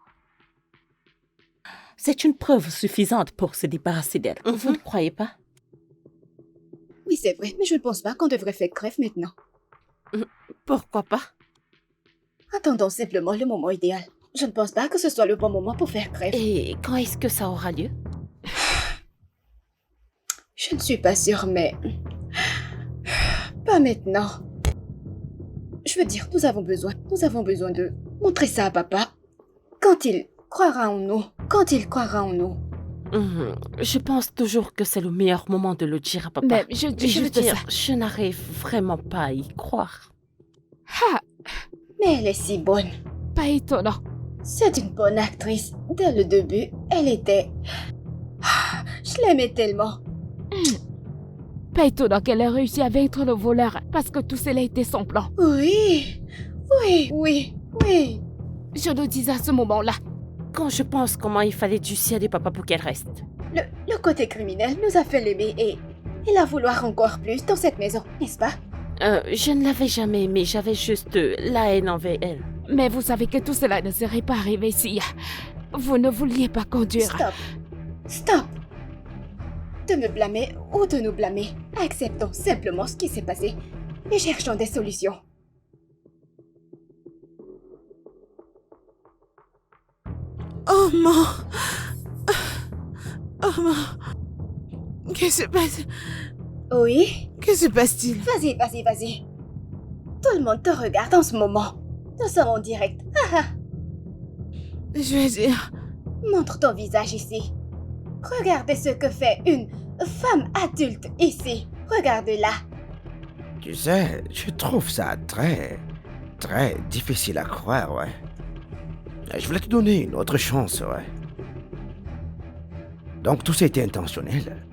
C'est une preuve suffisante pour se débarrasser d'elle. Vous ne croyez pas? Oui, c'est vrai, mais je ne pense pas qu'on devrait faire grève maintenant. Pourquoi pas? Attendons simplement le moment idéal. Je ne pense pas que ce soit le bon moment pour faire grève. Et quand est-ce que ça aura lieu? Je ne suis pas sûre, mais... Pas maintenant. je veux dire, nous avons besoin de montrer ça à papa. Quand il croira en nous, Je pense toujours que c'est le meilleur moment de le dire à papa. Mais je dis je veux juste dire, ça. je n'arrive vraiment pas à y croire. Ah, Mais elle est si bonne. pas étonnant. C'est une bonne actrice. Dès le début, elle était... Je l'aimais tellement. Pas étonnant qu'elle ait réussi à vaincre le voleur, parce que tout cela était son plan. Oui, oui. Je le disais à ce moment-là. Quand je pense comment il fallait dissuader papa pour qu'elle reste. Le côté criminel nous a fait l'aimer et la vouloir encore plus dans cette maison, n'est-ce pas? Je ne l'avais jamais aimée, j'avais juste la haine envers elle. Mais vous savez que tout cela ne serait pas arrivé si vous ne vouliez pas conduire. Stop. De me blâmer ou de nous blâmer. Acceptons simplement ce qui s'est passé et cherchons des solutions. Oh non. Oh non. Qu'est-ce qui se passe? Oui? Que se passe-t-il? Vas-y. Tout le monde te regarde en ce moment. Nous sommes en direct. Je veux dire... Montre ton visage ici. Regardez ce que fait une femme adulte ici. Regarde-la. Tu sais, je trouve ça très difficile à croire, ouais. Je voulais te donner une autre chance, ouais. Donc tout ça était intentionnel.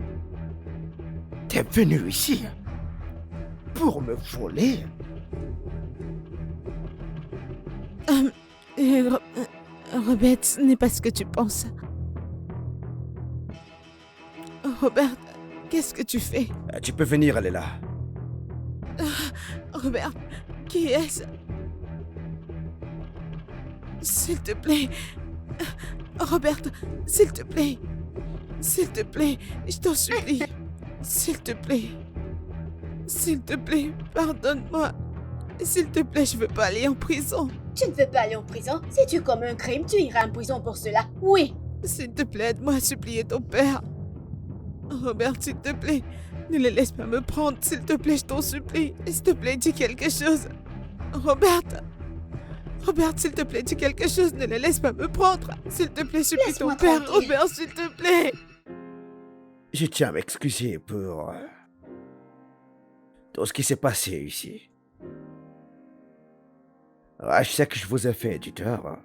T'es venu ici pour me voler? Robert, ce n'est pas ce que tu penses. Robert, qu'est-ce que tu fais? Tu peux venir, elle est là. Robert, qui est-ce? S'il te plaît. Robert, s'il te plaît. S'il te plaît, je t'en supplie. S'il te plaît. S'il te plaît, pardonne-moi. S'il te plaît, je veux pas aller en prison. Tu ne veux pas aller en prison? Si tu commets un crime, tu iras en prison pour cela. Oui. S'il te plaît, aide-moi à supplier ton père. Robert, s'il te plaît, ne les laisse pas me prendre. S'il te plaît, je t'en supplie. S'il te plaît, dis quelque chose. Robert, s'il te plaît, dis quelque chose. Ne les laisse pas me prendre. S'il te plaît, supplie ton Laisse-moi père. tranquille. Robert, s'il te plaît. Je tiens à m'excuser pour tout ce qui s'est passé ici. Ouais, je sais que je vous ai fait du tort.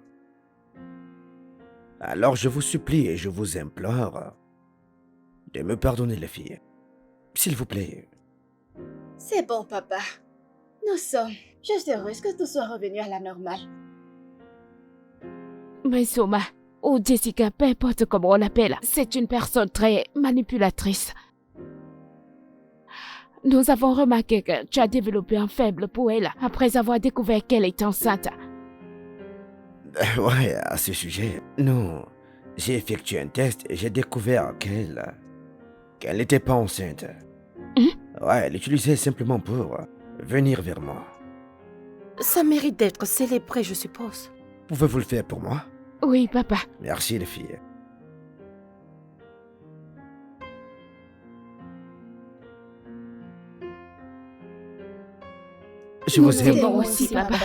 Alors je vous supplie et je vous implore de me pardonner, les filles. S'il vous plaît. C'est bon, papa. Nous sommes juste heureuses que tout soit revenu à la normale. Mais Soma, ou Jessica, peu importe comment on l'appelle, c'est une personne très manipulatrice. Nous avons remarqué que tu as développé un faible pour elle après avoir découvert qu'elle est enceinte. Ouais, à ce sujet, non. J'ai effectué un test et j'ai découvert qu'elle n'était pas enceinte. Ouais, elle l'utilisait simplement pour venir vers moi. Ça mérite d'être célébré, je suppose. Pouvez-vous le faire pour moi? Oui, papa. Merci, les filles. Je Nous vous aime. aimons aussi, papa.